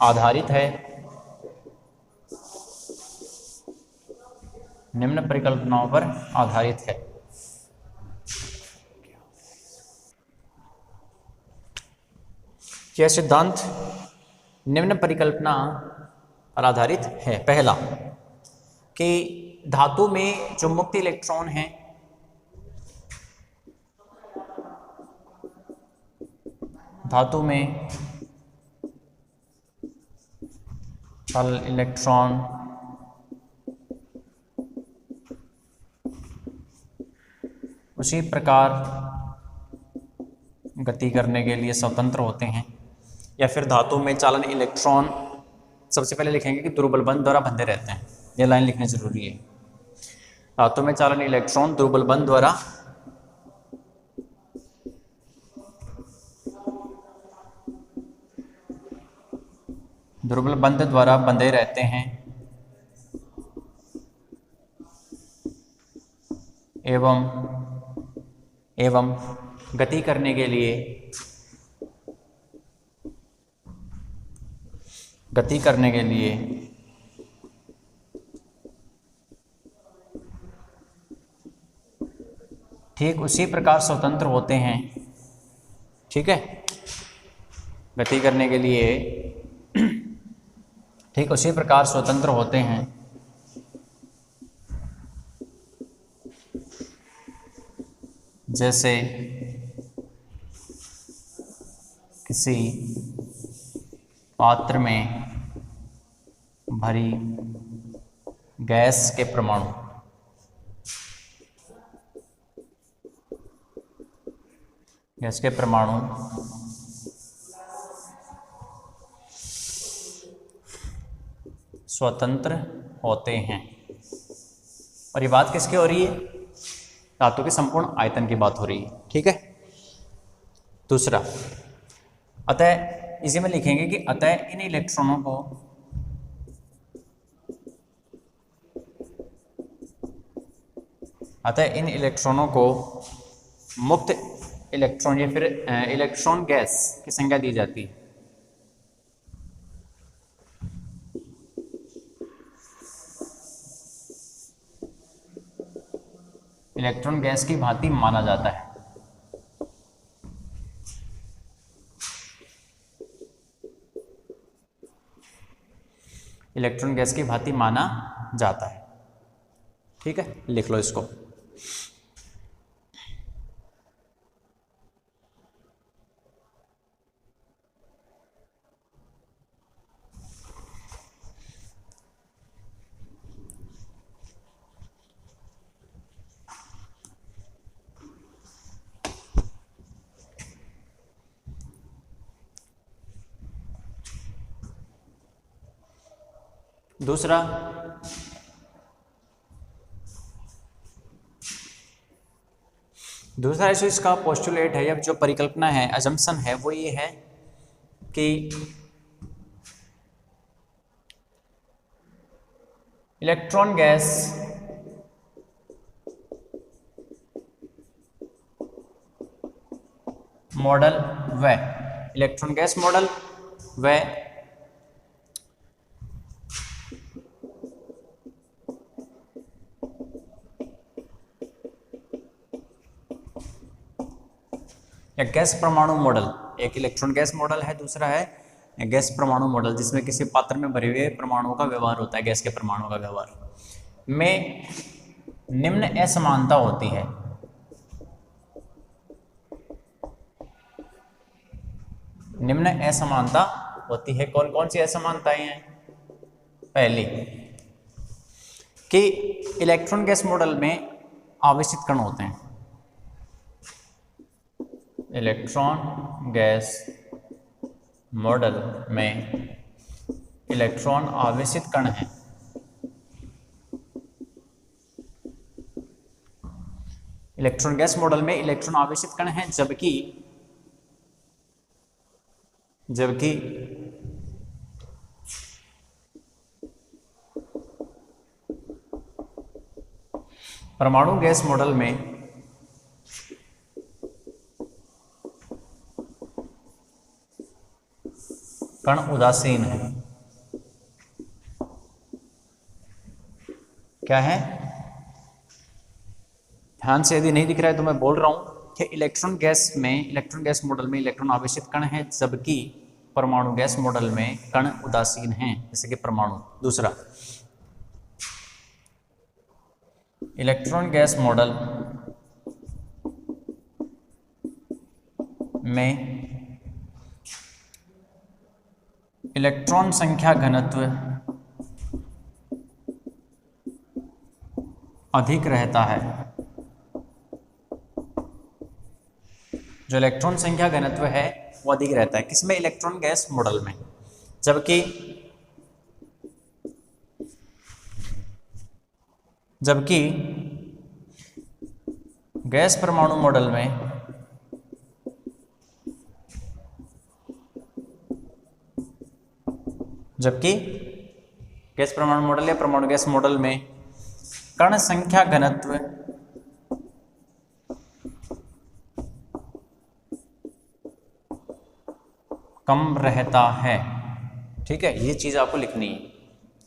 [SPEAKER 1] आधारित है। निम्न परिकल्पनाओं पर आधारित है। यह सिद्धांत निम्न परिकल्पना पर आधारित है। पहला, कि धातु में जो मुक्त इलेक्ट्रॉन है, धातु में इलेक्ट्रॉन उसी प्रकार गति करने के लिए स्वतंत्र होते हैं, या फिर धातु में चालन इलेक्ट्रॉन, सबसे पहले लिखेंगे कि दुर्बल बंध द्वारा बंधे रहते हैं। यह लाइन लिखनी जरूरी है। धातु में चालन इलेक्ट्रॉन दुर्बल बंध द्वारा बंधे रहते हैं एवं गति करने के लिए ठीक उसी प्रकार स्वतंत्र होते हैं। ठीक है, गति करने के लिए ठीक उसी प्रकार स्वतंत्र होते हैं जैसे किसी पात्र में भरी गैस के परमाणु स्वतंत्र होते हैं। और ये बात किसकी हो रही है? धातु के संपूर्ण आयतन की बात हो रही है। ठीक है। दूसरा, अतः इसी में लिखेंगे कि अतः इन इलेक्ट्रॉनों को मुक्त इलेक्ट्रॉन या फिर इलेक्ट्रॉन गैस की संज्ञा दी जाती है। इलेक्ट्रॉन गैस की भांति माना जाता है। इलेक्ट्रॉन गैस की भांति माना जाता है। ठीक है, लिख लो इसको। दूसरा, जो इसका पोस्टुलेट है या जो परिकल्पना है, अजम्पशन है, वो ये है कि इलेक्ट्रॉन गैस मॉडल व इलेक्ट्रॉन गैस मॉडल व गैस परमाणु मॉडल, एक इलेक्ट्रॉन गैस मॉडल है, दूसरा है गैस परमाणु मॉडल जिसमें किसी पात्र में भरे हुए परमाणुओं का व्यवहार होता है, गैस के परमाणुओं का व्यवहार में निम्न असमानता होती है। निम्न असमानता होती है। कौन कौन सी असमानताएं हैं? पहली कि इलेक्ट्रॉन गैस मॉडल में आवेशित कण होते हैं। इलेक्ट्रॉन गैस मॉडल में इलेक्ट्रॉन आवेशित कण हैं। इलेक्ट्रॉन गैस मॉडल में इलेक्ट्रॉन आवेशित कण हैं, जबकि परमाणु गैस मॉडल में कण उदासीन है। क्या है? ध्यान से यदि नहीं दिख रहा है तो मैं बोल रहा हूं कि इलेक्ट्रॉन गैस मॉडल में इलेक्ट्रॉन आवेशित कण है, जबकि परमाणु गैस मॉडल में कण उदासीन हैं, जैसे कि परमाणु। दूसरा, इलेक्ट्रॉन गैस मॉडल में इलेक्ट्रॉन संख्या घनत्व अधिक रहता है। जो इलेक्ट्रॉन संख्या घनत्व है वो अधिक रहता है किसमें? इलेक्ट्रॉन गैस मॉडल में। जबकि गैस परमाणु मॉडल में या परमाणु गैस मॉडल में कण संख्या घनत्व कम रहता है। ठीक है, ये चीज आपको लिखनी है।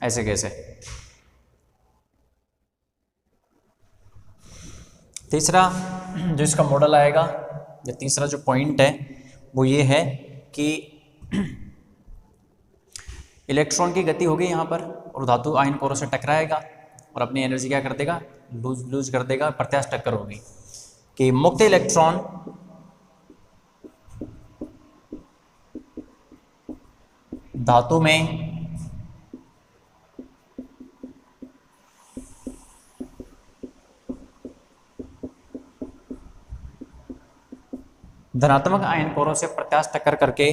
[SPEAKER 1] ऐसे कैसे? तीसरा जो इसका मॉडल आएगा, या तीसरा जो पॉइंट है वो ये है कि इलेक्ट्रॉन की गति होगी यहाँ पर और धातु आयन कोरों से टकराएगा और अपनी एनर्जी क्या कर देगा, लूज कर देगा, प्रत्यास्थ टक्कर होगी कि मुक्त इलेक्ट्रॉन धातु में धनात्मक आयन कोरों से प्रत्यास्थ टक्कर करके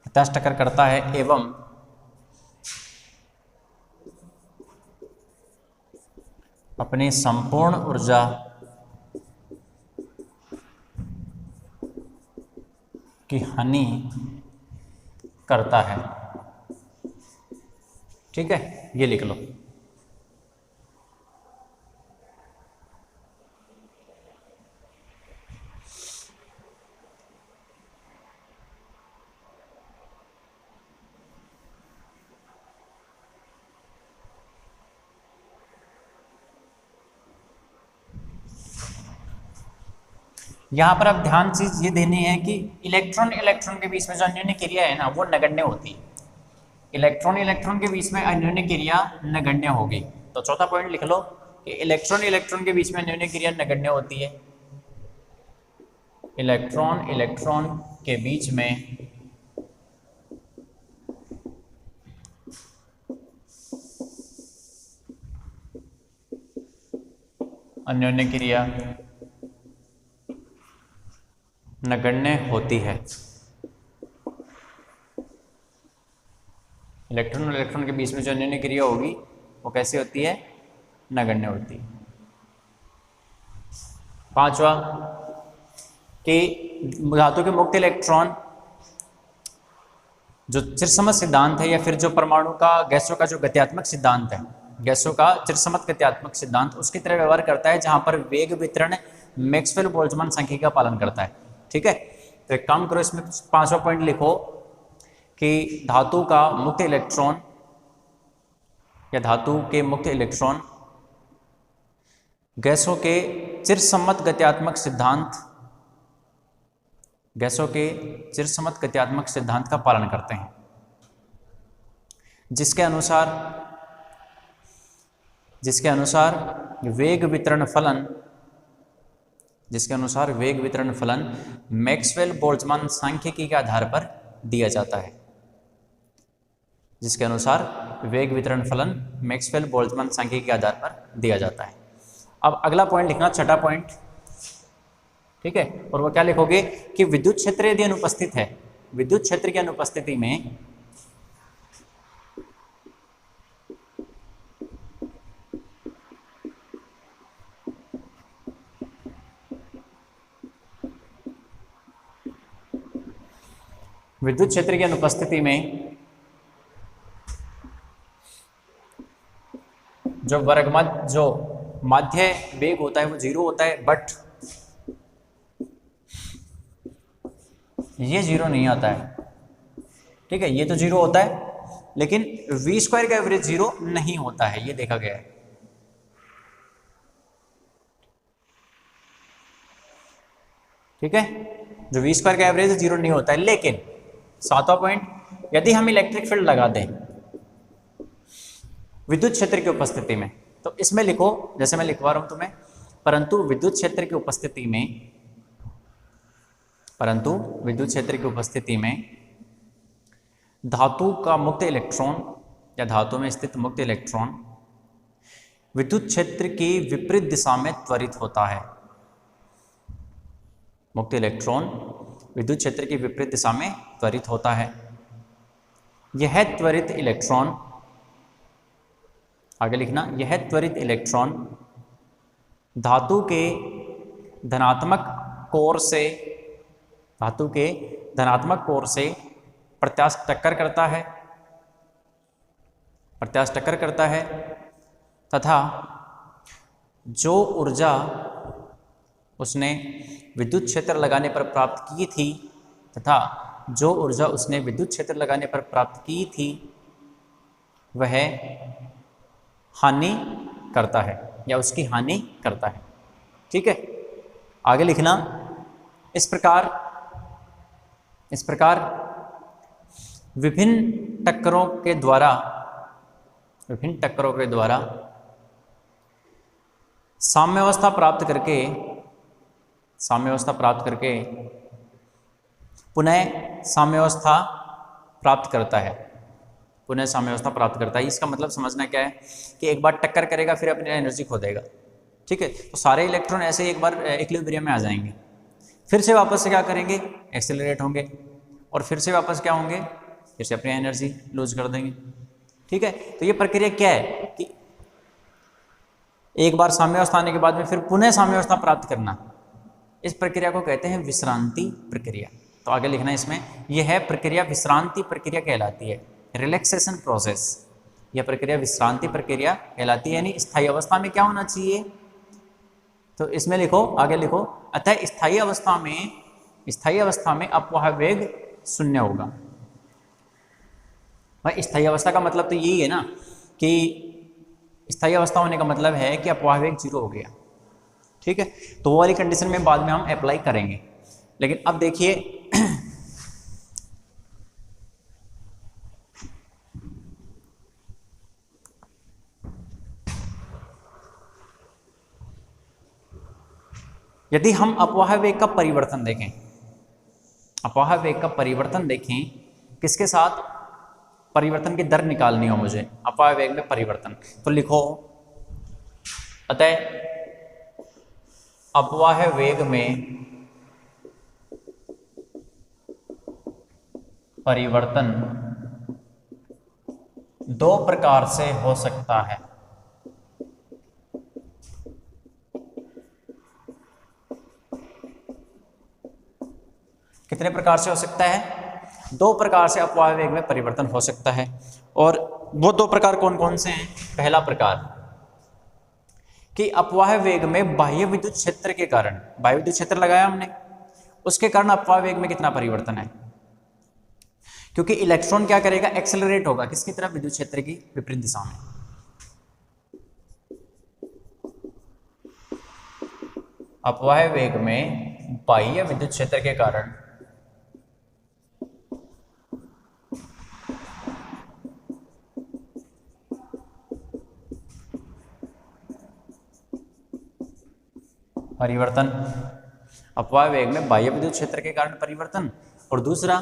[SPEAKER 1] प्रत्यास्थ टक्कर करता है एवं अपनी संपूर्ण ऊर्जा की हानि करता है। ठीक है, ये लिख लो। यहाँ पर अब ध्यान चीज ये देनी है कि इलेक्ट्रॉन इलेक्ट्रॉन के बीच में जो अन्योन्य क्रिया है ना वो नगण्य होती है। इलेक्ट्रॉन इलेक्ट्रॉन के बीच में अन्योन्य क्रिया नगण्य होगी। तो चौथा पॉइंट लिख लो कि इलेक्ट्रॉन इलेक्ट्रॉन के बीच में अन्योन्य क्रिया नगण्य होती है। इलेक्ट्रॉन इलेक्ट्रॉन के बीच में अन्योन्य क्रिया नगण्य होती है। इलेक्ट्रॉन और इलेक्ट्रॉन के बीच में जो अन्योन्य क्रिया होगी वो कैसी होती है, नगण्य होती है। पांचवा कि धातु के मुक्त इलेक्ट्रॉन जो चिरसमत सिद्धांत है या फिर जो परमाणु का गैसों का जो गत्यात्मक सिद्धांत है, गैसों का चिरसमत गत्यात्मक सिद्धांत उसकी तरह व्यवहार करता है जहां पर वेग वितरण मैक्सवेल बोल्ट्जमान सांख्यिकी का पालन करता है। ठीक है, तो एक काम करो, इसमें पांचवा पॉइंट लिखो कि धातु का मुक्त इलेक्ट्रॉन या धातु के मुक्त इलेक्ट्रॉन गैसों के चिरसम्मत गत्यात्मक सिद्धांत, गैसों के चिरसम्मत गत्यात्मक सिद्धांत का पालन करते हैं, जिसके अनुसार वेग वितरण फलन मैक्सवेल बोल्ट्जमान सांख्यिकी के आधार पर दिया जाता है। जिसके अनुसार वेग वितरण फलन मैक्सवेल बोल्ट्जमान सांख्यिकी के आधार पर दिया जाता है। अब अगला पॉइंट लिखना, छठा पॉइंट। ठीक है, और वो क्या लिखोगे कि विद्युत क्षेत्र यदि अनुपस्थित है, विद्युत क्षेत्र की अनुपस्थिति में जो माध्य वेग होता है वो 0 होता है, बट ये 0 नहीं आता है। ठीक है, ये तो 0 होता है लेकिन v² का एवरेज 0 नहीं होता है, ये देखा गया है। ठीक है, जो v² का एवरेज 0 नहीं होता है। लेकिन सातवां पॉइंट, यदि हम इलेक्ट्रिक फील्ड लगा दें विद्युत क्षेत्र की उपस्थिति में, तो इसमें लिखो, जैसे मैं लिखवा रहा हूं तुम्हें, परंतु विद्युत क्षेत्र की उपस्थिति में धातु का मुक्त इलेक्ट्रॉन या धातु में स्थित मुक्त इलेक्ट्रॉन विद्युत क्षेत्र की विपरीत दिशा में त्वरित होता है। मुक्त इलेक्ट्रॉन विद्युत क्षेत्र की विपरीत दिशा में त्वरित होता है। यह त्वरित इलेक्ट्रॉन, आगे लिखना, यह त्वरित इलेक्ट्रॉन धातु के धनात्मक कोर से प्रत्यास्थ टक्कर करता है तथा जो ऊर्जा उसने विद्युत क्षेत्र लगाने पर प्राप्त की थी वह हानि करता है या उसकी हानि करता है। ठीक है, आगे लिखना, इस प्रकार विभिन्न टक्करों के द्वारा साम्यावस्था प्राप्त करके पुनः साम्यावस्था प्राप्त करता है। इसका मतलब समझना क्या है कि एक बार टक्कर करेगा फिर अपनी एनर्जी खो देगा। ठीक है, तो सारे इलेक्ट्रॉन ऐसे एक बार इक्विलिब्रियम में आ जाएंगे, फिर से वापस से क्या करेंगे, एक्सेलरेट होंगे, और फिर से वापस क्या होंगे, फिर से अपनी एनर्जी लूज कर देंगे। ठीक है, तो ये प्रक्रिया क्या है कि एक बार साम्यावस्था आने के बाद में फिर पुनः साम्यावस्था प्राप्त करना, इस प्रक्रिया को कहते हैं विश्रांति प्रक्रिया। तो आगे लिखना इसमें, यह है प्रक्रिया विश्रांति प्रक्रिया कहलाती है, रिलैक्सेशन प्रोसेस। यह प्रक्रिया विश्रांति प्रक्रिया कहलाती है, यानी स्थायी अवस्था में क्या होना चाहिए, तो इसमें लिखो, आगे लिखो, अतः स्थायी अवस्था में अपवाह वेग शून्य होगा। भाई स्थायी अवस्था का मतलब तो यही है ना कि स्थायी अवस्था होने का मतलब है कि अपवाह वेग 0 हो गया। ठीक है, तो वो वाली कंडीशन में बाद में हम अप्लाई करेंगे, लेकिन अब देखिए यदि हम अपवाह वेग का परिवर्तन देखें, किसके साथ, परिवर्तन की दर निकालनी हो मुझे, अपवाह वेग में परिवर्तन, तो लिखो, अतः अपवाह वेग में परिवर्तन 2 प्रकार से हो सकता है। कितने प्रकार से हो सकता है, 2 प्रकार से अपवाह वेग में परिवर्तन हो सकता है। और वो 2 प्रकार कौन कौन से हैं। पहला प्रकार कि अपवाह वेग में बाह्य विद्युत क्षेत्र के कारण, बाह्य विद्युत क्षेत्र लगाया हमने, उसके कारण अपवाह वेग में कितना परिवर्तन है, क्योंकि इलेक्ट्रॉन क्या करेगा, एक्सेलरेट होगा किसकी तरफ, विद्युत क्षेत्र की विपरीत दिशा में। अपवाह वेग में बाह्य विद्युत क्षेत्र के कारण परिवर्तन, अपवाह वेग में बाह्य विद्युत क्षेत्र के कारण परिवर्तन, और दूसरा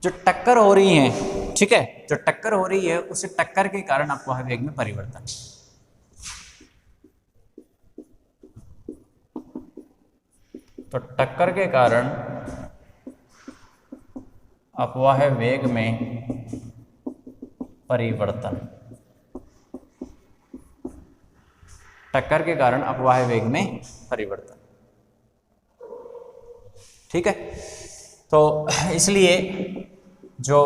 [SPEAKER 1] जो टक्कर हो रही है, ठीक है, जो टक्कर हो रही है उस टक्कर के कारण अपवाह वेग में परिवर्तन। तो टक्कर के कारण अपवाह वेग में परिवर्तन, टक्कर के कारण अपवाह वेग में परिवर्तन। ठीक है, तो इसलिए जो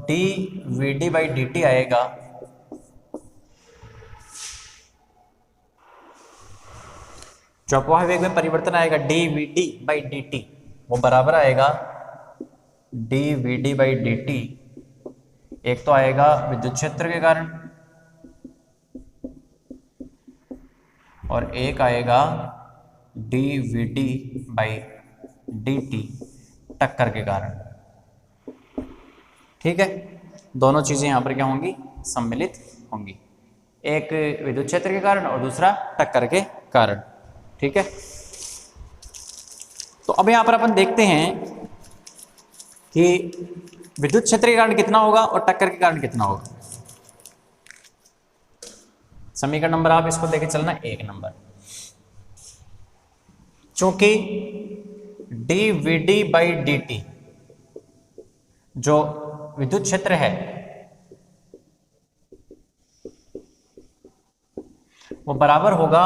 [SPEAKER 1] dVd/dt आएगा, जो अपवाह वेग में परिवर्तन आएगा dVd/dt, वो बराबर आएगा dVd/dt, एक तो आएगा विद्युत क्षेत्र के कारण और एक आएगा dVd/dt टक्कर के कारण। ठीक है, दोनों चीजें यहां पर क्या होंगी, सम्मिलित होंगी, एक विद्युत क्षेत्र के कारण और दूसरा टक्कर के कारण। ठीक है, तो अब यहां पर अपन देखते हैं कि विद्युत क्षेत्र के कारण कितना होगा और टक्कर के कारण कितना होगा। समीकरण नंबर आप इसको देके चलना 1 नंबर, चूंकि dVd/dt जो विद्युत क्षेत्र है वो बराबर होगा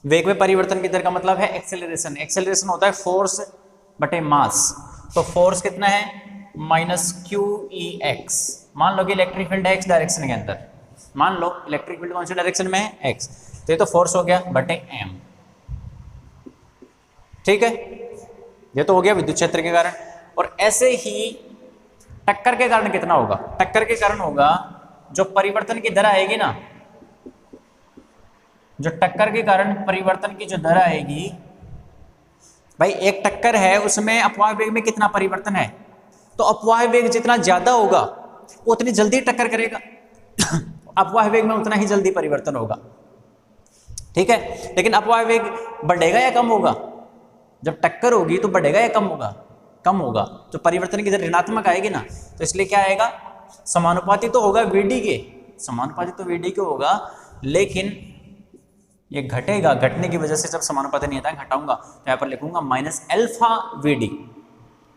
[SPEAKER 1] वेग में परिवर्तन की दर का मतलब है एक्सेलरेशन। एक्सेलरेशन होता है फोर्स बटे मास, तो फोर्स कितना है -QEx। मान लो कि इलेक्ट्रिक फील्ड है x डायरेक्शन के अंदर, मान लो इलेक्ट्रिक फील्ड कौन सी डायरेक्शन में है x, तो ये तो फोर्स हो गया बटे m। ठीक है, ये तो हो गया विद्युत क्षेत्र के कारण। और ऐसे ही टक्कर के कारण कितना होगा? टक्कर के कारण होगा जो परिवर्तन की दर आएगी ना, जो टक्कर के कारण परिवर्तन की जो दर आएगी, भाई एक टक्कर है उसमें अपवाह वेग में कितना परिवर्तन है, तो अपवाह वेग जितना ज्यादा होगा वो उतनी जल्दी टक्कर करेगा अपवाह वेग में उतना ही जल्दी परिवर्तन होगा, ठीक है। लेकिन अपवाह वेग बढ़ेगा या कम होगा? जब टक्कर होगी तो बढ़ेगा या कम होगा? कम होगा। तो परिवर्तन की दर ऋणात्मक आएगी ना, तो इसलिए क्या आएगा? समानुपाती तो होगा वीडी के, समानुपाती तो वीडी के होगा, लेकिन ये घटेगा। घटने की वजह से जब समानुपाती नहीं आता है घटाऊंगा तो यहाँ पर लिखूंगा माइनस अल्फा वीडी,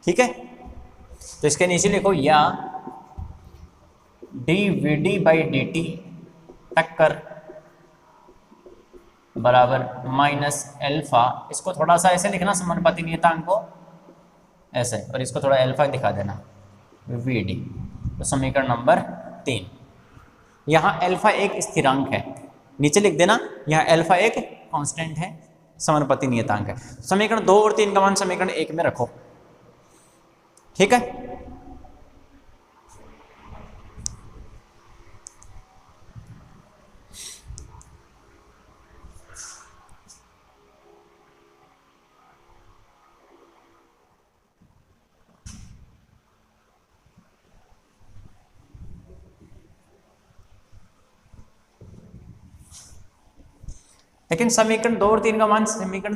[SPEAKER 1] ठीक है। तो इसके नीचे लिखो या d v d by d t टक्कर बराबर माइनस अल्फा, इसको थोड़ा सा ऐसे लिखना समानुपाती नियतांक को ऐसे, और इसको थोड़ा अल्फा दिखा देना वी डी। तो समीकरण नंबर 3, यहाँ अल्फा एक स्थिरांक है, नीचे लिख देना यहाँ अल्फा एक कांस्टेंट है, समानुपाती नियतांक है। समीकरण 2 और 3 का मान समीकरण 1 में रखो, ठीक है। लेकिन समीकरण 2 और 3 का मान समीकरण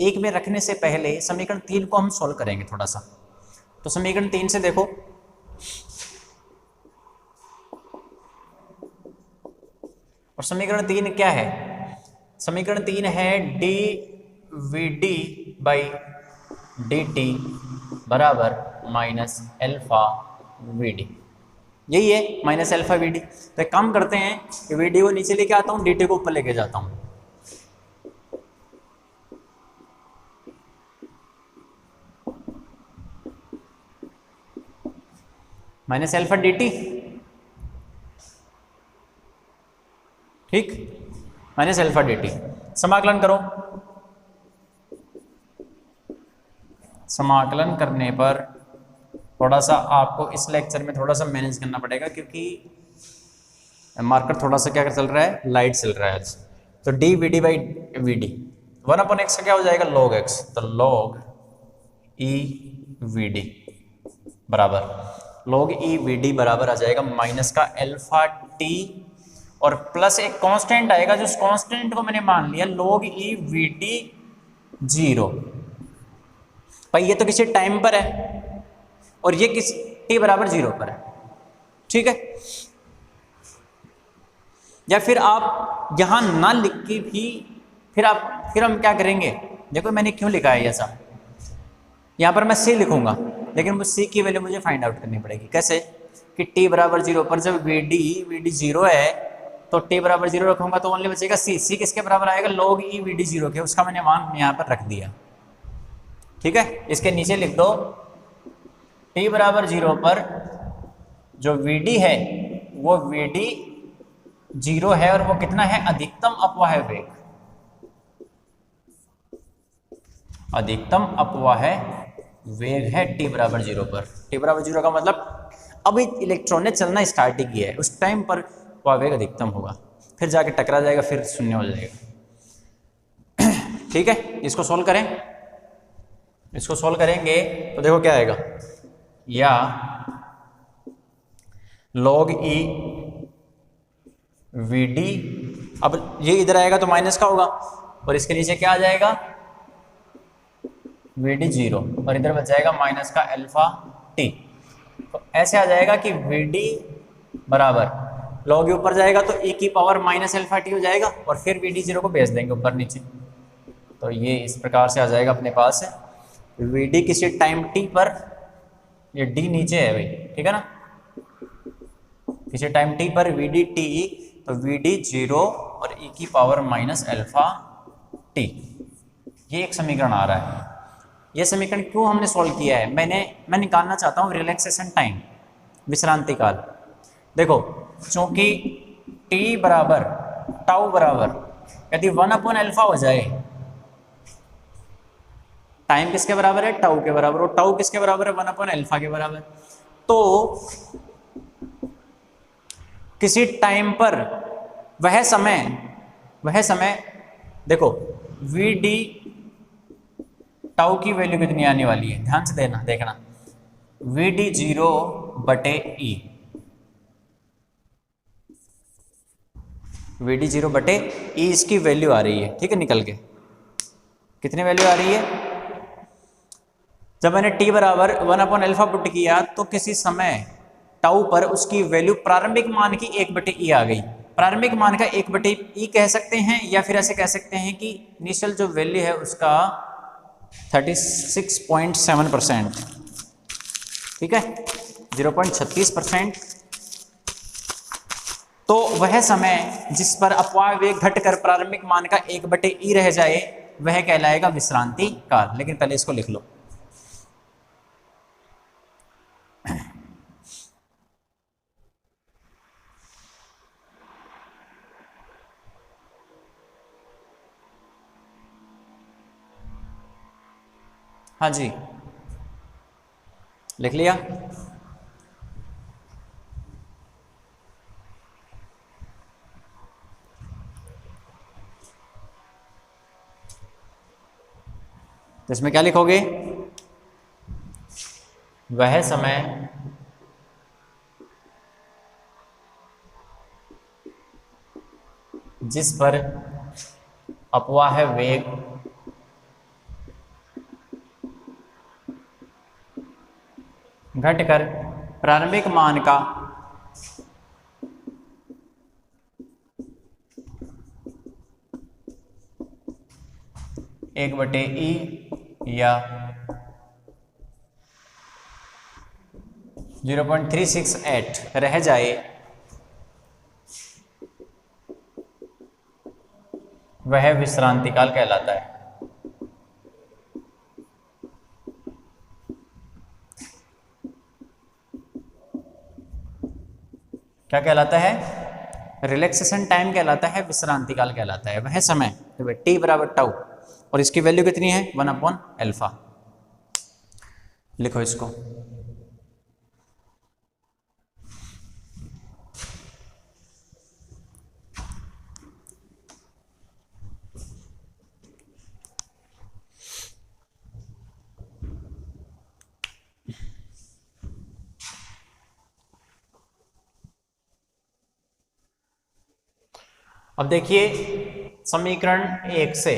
[SPEAKER 1] 1 में रखने से पहले समीकरण 3 को हम सॉल्व करेंगे थोड़ा सा। तो समीकरण 3 से देखो, और समीकरण 3 क्या है? समीकरण 3 है d v d by d t बराबर माइनस अल्फा वी डी, यही है माइनस अल्फा वी डी। तो एक काम करते हैं कि वी डी को नीचे लेके आता हूँ, डी टी को ऊपर लेके जाता हूँ। माइनस अल्फा डी टी, ठीक, माइनस अल्फा डी टी। समाकलन करो, समाकलन करने पर थोड़ा सा आपको इस लेक्चर में थोड़ा सा मैनेज करना पड़ेगा, क्योंकि मार्कर थोड़ा सा क्या चल रहा है, लाइट चल रहा है आज। तो d v d by v d 1/x का क्या हो जाएगा? log x। तो log e वी डी बराबर log e वी डी बराबर आ जाएगा माइनस का अल्फा टी और प्लस एक कांस्टेंट आएगा, जो कांस्टेंट को मैंने मान लिया log e वी डी 0। भाई ये तो किसी टाइम पर है और ये किस t बराबर 0 पर है, ठीक है। या फिर आप यहां ना लिख के भी फिर हम क्या करेंगे, देखो मैंने क्यों लिखा है ऐसा, यहां पर मैं c लिखूंगा, लेकिन मुझे c की वैल्यू मुझे फाइंड आउट करनी पड़ेगी। कैसे? कि t बराबर 0 पर जब वी डी 0 है तो t बराबर 0 रखूंगा तो ओनली बचेगा c किसके बराबर आएगा? log e वी डी 0 के, उसका मैंने मान यहाँ पर रख दिया, ठीक है। इसके नीचे लिख दो t बराबर 0 पर जो वी है वो वी डी 0 है और वो कितना है? अधिकतम अपवाह वेग, अधिकतम अपवाह वेग है t बराबर 0 पर। t बराबर 0 का मतलब अभी इलेक्ट्रॉन ने चलना स्टार्ट ही किया है, उस टाइम पर अपवाह वेग अधिकतम होगा, फिर जाके टकरा जाएगा, फिर शून्य हो जाएगा, ठीक है। इसको सोल्व करें, इसको सोल्व करेंगे तो देखो क्या आएगा, या log e वी डी, अब ये इधर आएगा तो माइनस का होगा और इसके नीचे क्या आ जाएगा? वी डी 0 और इधर बच जाएगा माइनस का अल्फा टी। तो ऐसे आ जाएगा कि वी डी बराबर log e ऊपर जाएगा तो e की पावर माइनस अल्फा टी हो जाएगा और फिर वी डी 0 को भेज देंगे ऊपर नीचे। तो ये इस प्रकार से आ जाएगा अपने पास वी डी किसी टाइम टी पर, ये डी नीचे है भाई, ठीक है ना, किसी टाइम टी पर वी डी टी, तो वी डी 0 और e की पावर माइनस अल्फा टी, ये एक समीकरण आ रहा है। ये समीकरण क्यों हमने सॉल्व किया है? मैं निकालना चाहता हूँ रिलैक्सेशन टाइम, विश्रांति काल। देखो चूंकि t बराबर टाउ बराबर यदि 1/अल्फा हो जाए, टाइम किसके बराबर है? टाउ के बराबर, और टाउ किसके बराबर है? 1/अल्फा के बराबर। तो किसी टाइम पर वह समय देखो वी डी टाउ की वैल्यू कितनी आने वाली है, ध्यान से देखना we D 0/e, we D 0/e इसकी वैल्यू आ रही है, ठीक है, निकल के कितनी वैल्यू आ रही है। जब मैंने t बराबर 1/अल्फा पुट किया तो किसी समय टाउ पर उसकी वैल्यू प्रारंभिक मान की 1/e आ गई। प्रारंभिक मान का 1/e कह सकते हैं, या फिर ऐसे कह सकते हैं कि इनिशियल जो वैल्यू है उसका 36.7%, ठीक है, 0.36%। तो वह समय जिस पर अपवाह वेग घटकर प्रारंभिक मान का 1/e रह जाए वह कहलाएगा विश्रांति काल। लेकिन पहले इसको लिख लो। हाँ जी, लिख लिया। तो इसमें क्या लिखोगे, वह समय जिस पर अपवाह वेग घटकर प्रारंभिक मान का 1/e या 0.368 रह जाए वह विश्रांति काल कहलाता है। क्या कहलाता है, रिलैक्सेशन टाइम कहलाता है, विश्रांति काल कहलाता है। वह समय t बराबर टाउ और इसकी वैल्यू कितनी है 1/अल्फा। लिखो इसको। अब देखिए समीकरण 1 से,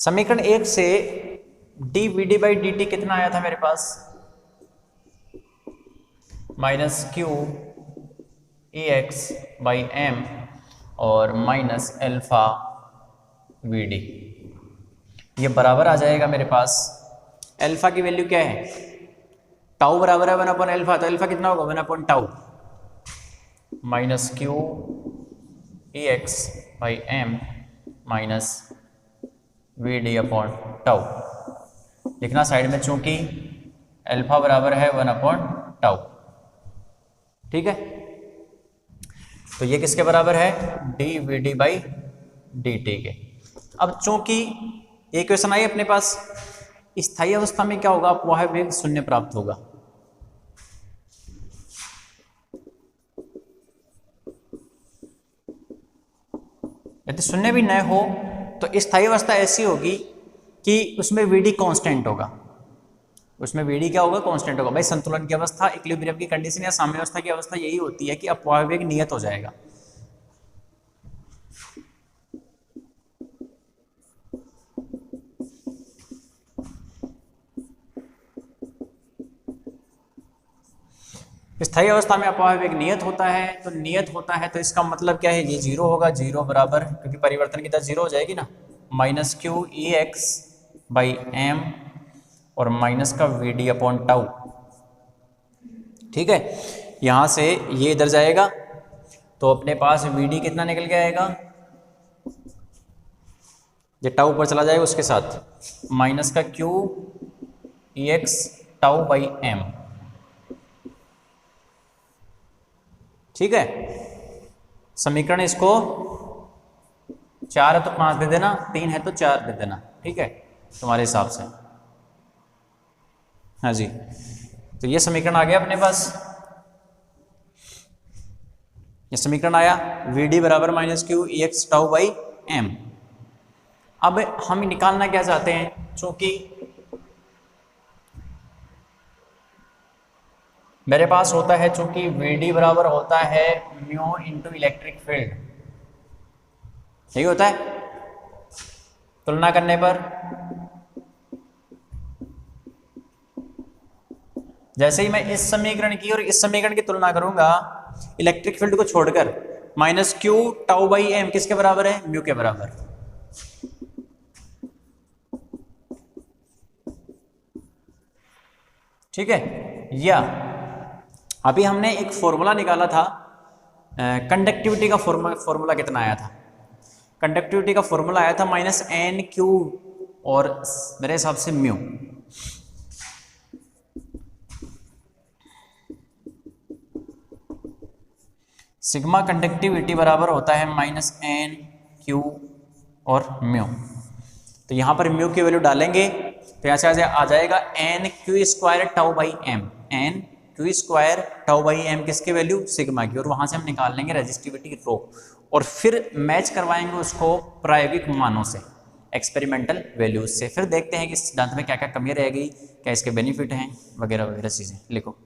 [SPEAKER 1] समीकरण 1 से dvd/dt कितना आया था मेरे पास, -q(ex/m) और -अल्फा vd, ये बराबर आ जाएगा मेरे पास। अल्फा की वैल्यू क्या है, टाउ बराबर है 1/अल्फा, तो अल्फा कितना होगा 1/टाउ -q(ex/m) -vd/टाउ। लिखना साइड में, चूंकि अल्फा बराबर है 1/टाउ, ठीक है। तो ये किसके बराबर है, dvd/dt के। अब चूंकि ये क्वेश्चन आई अपने पास, स्थायी अवस्था में क्या होगा, अपवाह वेग 0 प्राप्त होगा। यदि 0 भी न हो तो स्थायी अवस्था ऐसी होगी कि उसमें vd कांस्टेंट होगा। उसमें vd क्या होगा, कांस्टेंट होगा। भाई संतुलन की अवस्था, इक्विलिब्रियम की कंडीशन या साम्यावस्था की अवस्था यही होती है कि अपवाह वेग नियत हो जाएगा। स्थायी अवस्था में अपवाह वेग नियत होता है, तो नियत होता है तो इसका मतलब क्या है, ये 0 होगा, 0 बराबर, क्योंकि परिवर्तन की दर 0 हो जाएगी ना, -q(ex/m) और माइनस का vd/टाउ, ठीक है। यहां से ये इधर जाएगा तो अपने पास vd कितना निकल के आएगा, ये टाउ पर चला जाएगा उसके साथ, माइनस का q(ex/टाउ/m), ठीक है। समीकरण इसको 4 है तो 5 दे देना, 3 है तो 4 दे देना, ठीक है, तुम्हारे हिसाब से। हाँ जी, तो ये समीकरण आ गया अपने पास, ये समीकरण आया वी डी बराबर minus q E x tau by m. अब हम निकालना क्या चाहते हैं, चूंकि मेरे पास होता है, चूंकि वी डी बराबर होता है म्यू इंटू इलेक्ट्रिक फील्ड, यही होता है तुलना करने पर। जैसे ही मैं इस समीकरण की और इस समीकरण की तुलना करूंगा इलेक्ट्रिक फील्ड को छोड़कर, minus q tau by m किसके बराबर है, म्यू के बराबर। ठीक है, या अभी हमने एक फॉर्मूला निकाला था, कंडक्टिविटी का फॉर्मूला कितना आया था, कंडक्टिविटी का फॉर्मूला आया था माइनस एन क्यू और मेरे हिसाब से म्यू। सिग्मा कंडक्टिविटी बराबर होता है माइनस एन क्यू और म्यू। तो यहाँ पर म्यू की वैल्यू डालेंगे तो यहाँ से आ जाएगा n q square tau by m, n q square tau by m किसकी वैल्यू, सिग्मा की, और वहाँ से हम निकाल लेंगे रेजिस्टिविटी रो, और फिर मैच करवाएंगे उसको प्रायोगिक मानों से, एक्सपेरिमेंटल वैल्यूज से। फिर देखते हैं कि इस सिद्धांत में क्या क्या कमियाँ रह गई, क्या इसके बेनिफिट हैं, वगैरह वगैरह चीज़ें। लिखो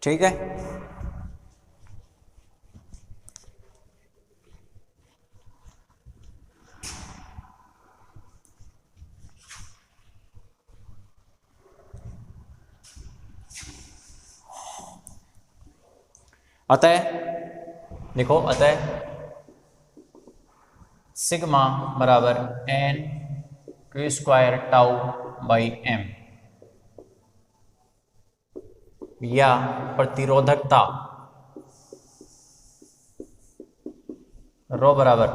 [SPEAKER 1] ठीक है। अतः देखो, अतः सिग्मा बराबर n q square tau by m, या प्रतिरोधकता रो बराबर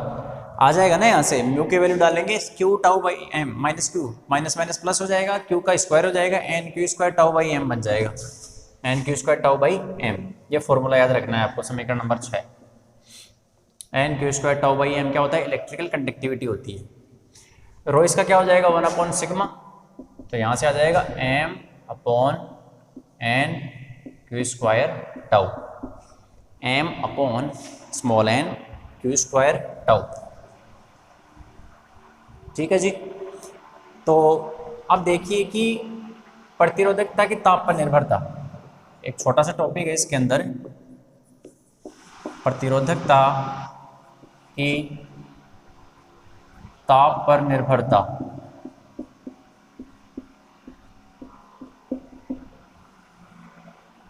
[SPEAKER 1] आ जाएगा ना, यहाँ से म्यू की वैल्यू डालेंगे q tau by m, minus q minus minus plus हो जाएगा, क्यू का स्क्वायर हो जाएगा, n q square tau by m बन जाएगा, n q square tau by m. ये फॉर्मूला याद रखना है आपको, समीकरण number 6। N q square tau by m क्या होता है, इलेक्ट्रिकल कंडक्टिविटी होती है। रो इसका क्या हो जाएगा, 1 अपॉन सिग्मा, तो यहाँ से आ जाएगा m upon n q square tau, m upon small n q square tau. ठीक है जी। तो अब देखिए कि प्रतिरोधकता की ताप पर निर्भरता, एक छोटा सा टॉपिक है इसके अंदर, प्रतिरोधकता की ताप पर निर्भरता।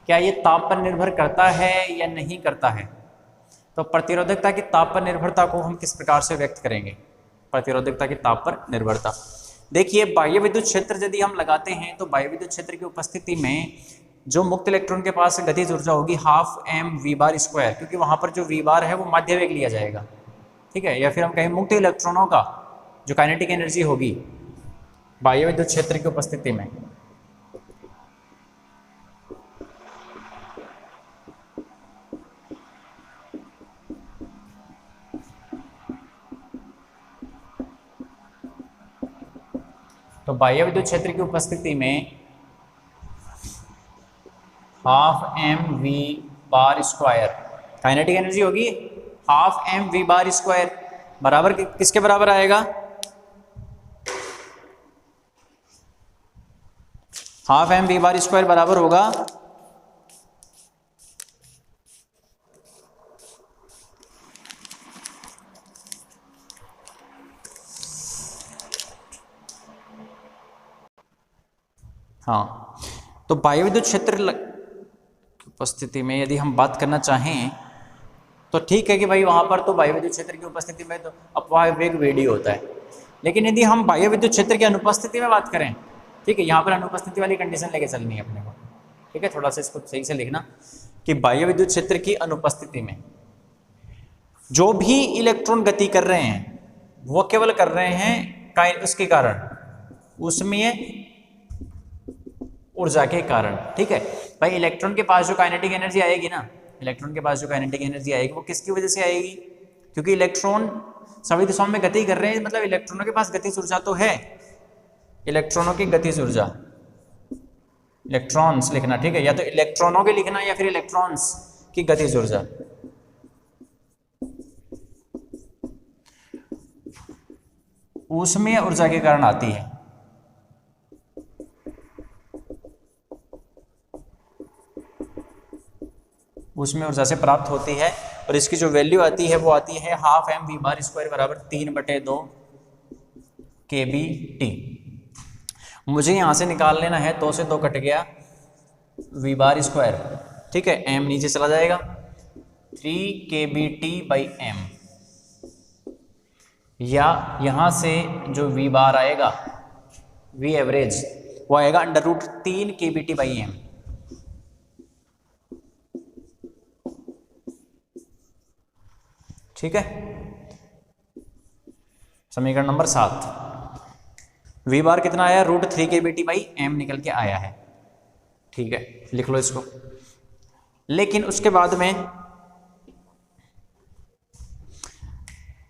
[SPEAKER 1] क्या ये ताप पर निर्भर करता है या नहीं करता है? तो प्रतिरोधकता की ताप पर निर्भरता को हम किस प्रकार से व्यक्त करेंगे, प्रतिरोधकता की ताप पर निर्भरता। देखिए, बाह्य विद्युत क्षेत्र यदि हम लगाते हैं तो बाह्य विद्युत क्षेत्र की उपस्थिति में जो मुक्त इलेक्ट्रॉन के पास गतिज ऊर्जा होगी half M we bar square, क्योंकि वहाँ पर जो वी बार है वो माध्य वेग लिया जाएगा। ठीक है, या फिर हम कहें मुक्त इलेक्ट्रॉनों का जो काइनेटिक एनर्जी होगी बाह्य विद्युत क्षेत्र की उपस्थिति में, तो बाह्य विद्युत क्षेत्र की उपस्थिति में half M we bar square kinetic energy होगी, half M we bar square बराबर किसके बराबर आएगा, half M we bar square बराबर होगा हाँ। तो बाह्य विद्युत क्षेत्र की उपस्थिति में यदि हम बात करना चाहें तो ठीक है कि भाई वहाँ पर तो बाह्य विद्युत क्षेत्र की उपस्थिति में तो अपवाह वेग वेडी होता है, लेकिन यदि हम बाह्य विद्युत क्षेत्र की अनुपस्थिति में बात करें, ठीक है, यहाँ पर अनुपस्थिति वाली कंडीशन लेके चलनी है अपने को। ठीक है, थोड़ा सा इसको सही से लिखना कि बाह्य विद्युत क्षेत्र की अनुपस्थिति में जो भी इलेक्ट्रॉन गति कर रहे हैं वो केवल कर रहे हैं उसके कारण उसमें ऊर्जा के कारण। ठीक है भाई, इलेक्ट्रॉन के पास जो काइनेटिक एनर्जी आएगी ना, इलेक्ट्रॉन के पास जो काइनेटिक एनर्जी आएगी वो किसकी वजह से आएगी? क्योंकि इलेक्ट्रॉन सभी दिशाओं में गति कर रहे हैं, मतलब इलेक्ट्रॉनों के पास गतिज ऊर्जा तो है। इलेक्ट्रॉनों की गतिज ऊर्जा, इलेक्ट्रॉन्स लिखना, ठीक है, या तो इलेक्ट्रॉनों के लिखना या फिर इलेक्ट्रॉन्स की गतिज ऊर्जा। उसमें ऊर्जा के कारण आती है। उसमें ऊर्जा से प्राप्त होती है और इसकी जो वैल्यू आती है वो आती है half M we bar square बराबर 3/2 kBt। मुझे यहाँ से निकाल लेना है, 2 से 2 कट गया, वी बार स्क्वायर, ठीक है, एम नीचे चला जाएगा, 3 kBt/m, या यहाँ से जो वी बार आएगा, वी एवरेज, वो आएगा √3 kBt/m। ठीक है, समीकरण नंबर 7, वी बार कितना आया? √3 kBt/m निकल के आया है। ठीक है, लिख लो इसको। लेकिन उसके बाद में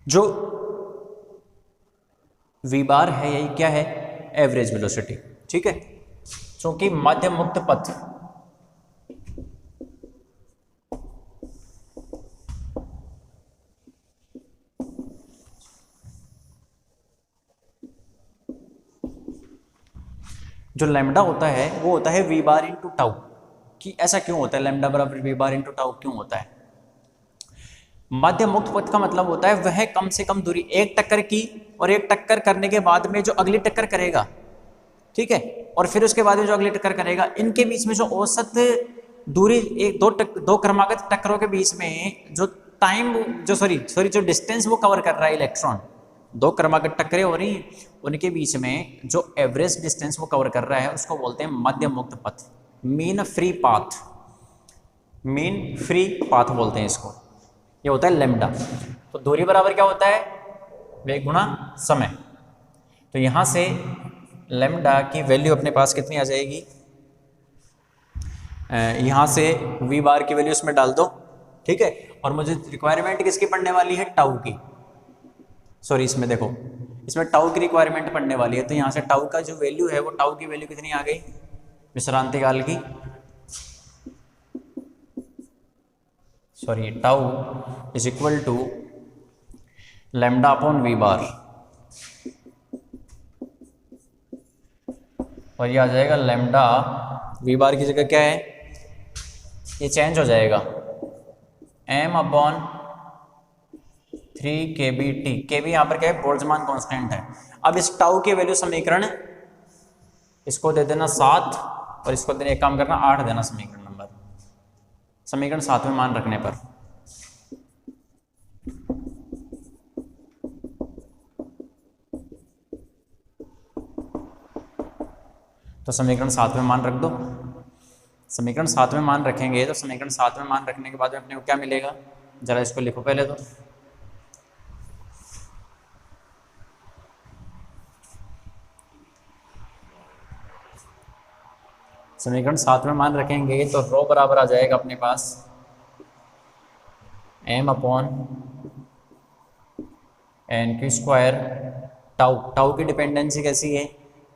[SPEAKER 1] जो वी बार है यही क्या है? Average velocity. ठीक है, क्योंकि मध्य मुक्त पथ जो लैम्डा होता है वो होता है वी बार इंटू टाउ। कि ऐसा क्यों होता है? लैम्डा बराबर वी बार इंटू टाउ क्यों होता है? मध्य मुक्त पथ का मतलब होता है वह कम से कम दूरी, एक टक्कर की और एक टक्कर करने के बाद में जो अगली टक्कर करेगा, ठीक है, और फिर उसके बाद में जो अगली टक्कर करेगा, इनके बीच में जो औसत दूरी, एक दो क्रमागत टक्करों के बीच में जो टाइम, जो डिस्टेंस वो कवर कर रहा है इलेक्ट्रॉन, 2 क्रमागत टक्करें हो रही हैं, उनके बीच में जो एवरेज डिस्टेंस वो कवर कर रहा है उसको बोलते हैं मध्य मुक्त पथ, mean free path, mean free path बोलते हैं इसको। ये होता है लैम्डा। तो दूरी बराबर क्या होता है? वेग गुणा समय। तो यहाँ से लैम्डा की वैल्यू अपने पास कितनी आ जाएगी? यहाँ से वी बार की वैल्यू इसमें डाल दो, ठीक है, और मुझे रिक्वायरमेंट किसकी पड़ने वाली है? टाउ की। सॉरी, इसमें देखो, इसमें टाउ की रिक्वायरमेंट पड़ने वाली है। तो यहाँ से टाउ का जो वैल्यू है वो टाउ की वैल्यू कितनी आ गई? विश्रांति काल की, sorry, tau is equal to lambda upon V bar, और ये आ जाएगा लैम्डा, वी बार की जगह क्या है? ये चेंज हो जाएगा, m अपॉन 3 kBt। kB यहाँ पर क्या है? बोल्ट्जमान कांस्टेंट है। अब इस टाउ की वैल्यू समीकरण, इसको दे देना 7 और इसको देने, एक काम करना 8 देना समीकरण नंबर, समीकरण 7 में मान रखने पर। तो समीकरण 7 में मान रख दो। समीकरण 7 में मान रखेंगे तो समीकरण 7 में मान रखने के बाद में अपने को क्या मिलेगा? जरा इसको लिखो पहले तो। समीकरण 7 में मान रखेंगे तो रो बराबर आ जाएगा अपने पास m upon n²। Tau, tau की डिपेंडेंसी कैसी है?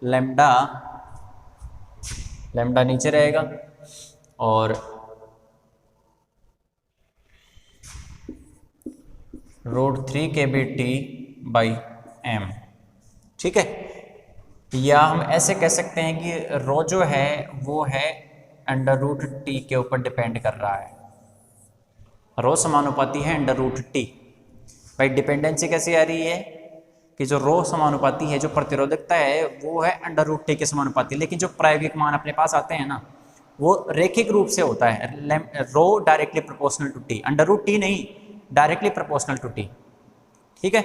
[SPEAKER 1] लैम्डा, लैम्डा नीचे रहेगा और √3 kBt/m। ठीक है, या हम ऐसे कह सकते हैं कि रो जो है वो है √t के ऊपर डिपेंड कर रहा है। रो समानुपाती है √t। भाई डिपेंडेंसी कैसी आ रही है कि जो रो समानुपाती है, जो प्रतिरोधकता है वो है √t के समानुपाती, लेकिन जो प्रायोगिक मान अपने पास आते हैं ना वो रैखिक रूप से होता है। Rho directly proportional to T, √t नहीं, डायरेक्टली प्रोपोर्शनल टू टी। ठीक है,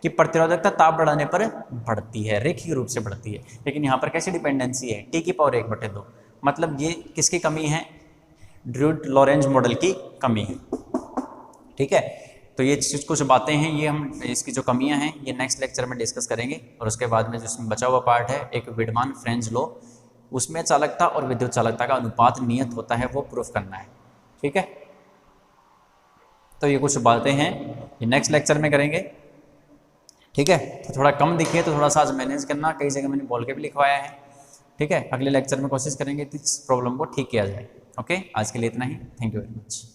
[SPEAKER 1] कि प्रतिरोधकता ताप बढ़ाने पर बढ़ती है, रैखिक रूप से बढ़ती है। लेकिन यहाँ पर कैसी डिपेंडेंसी है? t⁴ 1/2। मतलब ये किसकी कमी है? ड्रूड लॉरेंज मॉडल की कमी है। ठीक है, तो ये चीज़ कुछ बातें हैं, ये हम इसकी जो कमियां हैं ये नेक्स्ट लेक्चर में डिस्कस करेंगे। और उसके बाद में जिसमें बचा हुआ पार्ट है एक विडमान फ्रेंच लॉ, उसमें चालकता और विद्युत चालकता का अनुपात नियत होता है वो प्रूफ करना है। ठीक है, तो ये कुछ बातें हैं ये नेक्स्ट लेक्चर में करेंगे। ठीक है, तो थोड़ा कम दिखे तो थोड़ा सा आज मैनेज करना, कई जगह मैंने बोल के भी लिखवाया है। ठीक है, अगले लेक्चर में कोशिश करेंगे इस प्रॉब्लम को ठीक किया जाए। ओके, आज के लिए इतना ही। Thank you very much.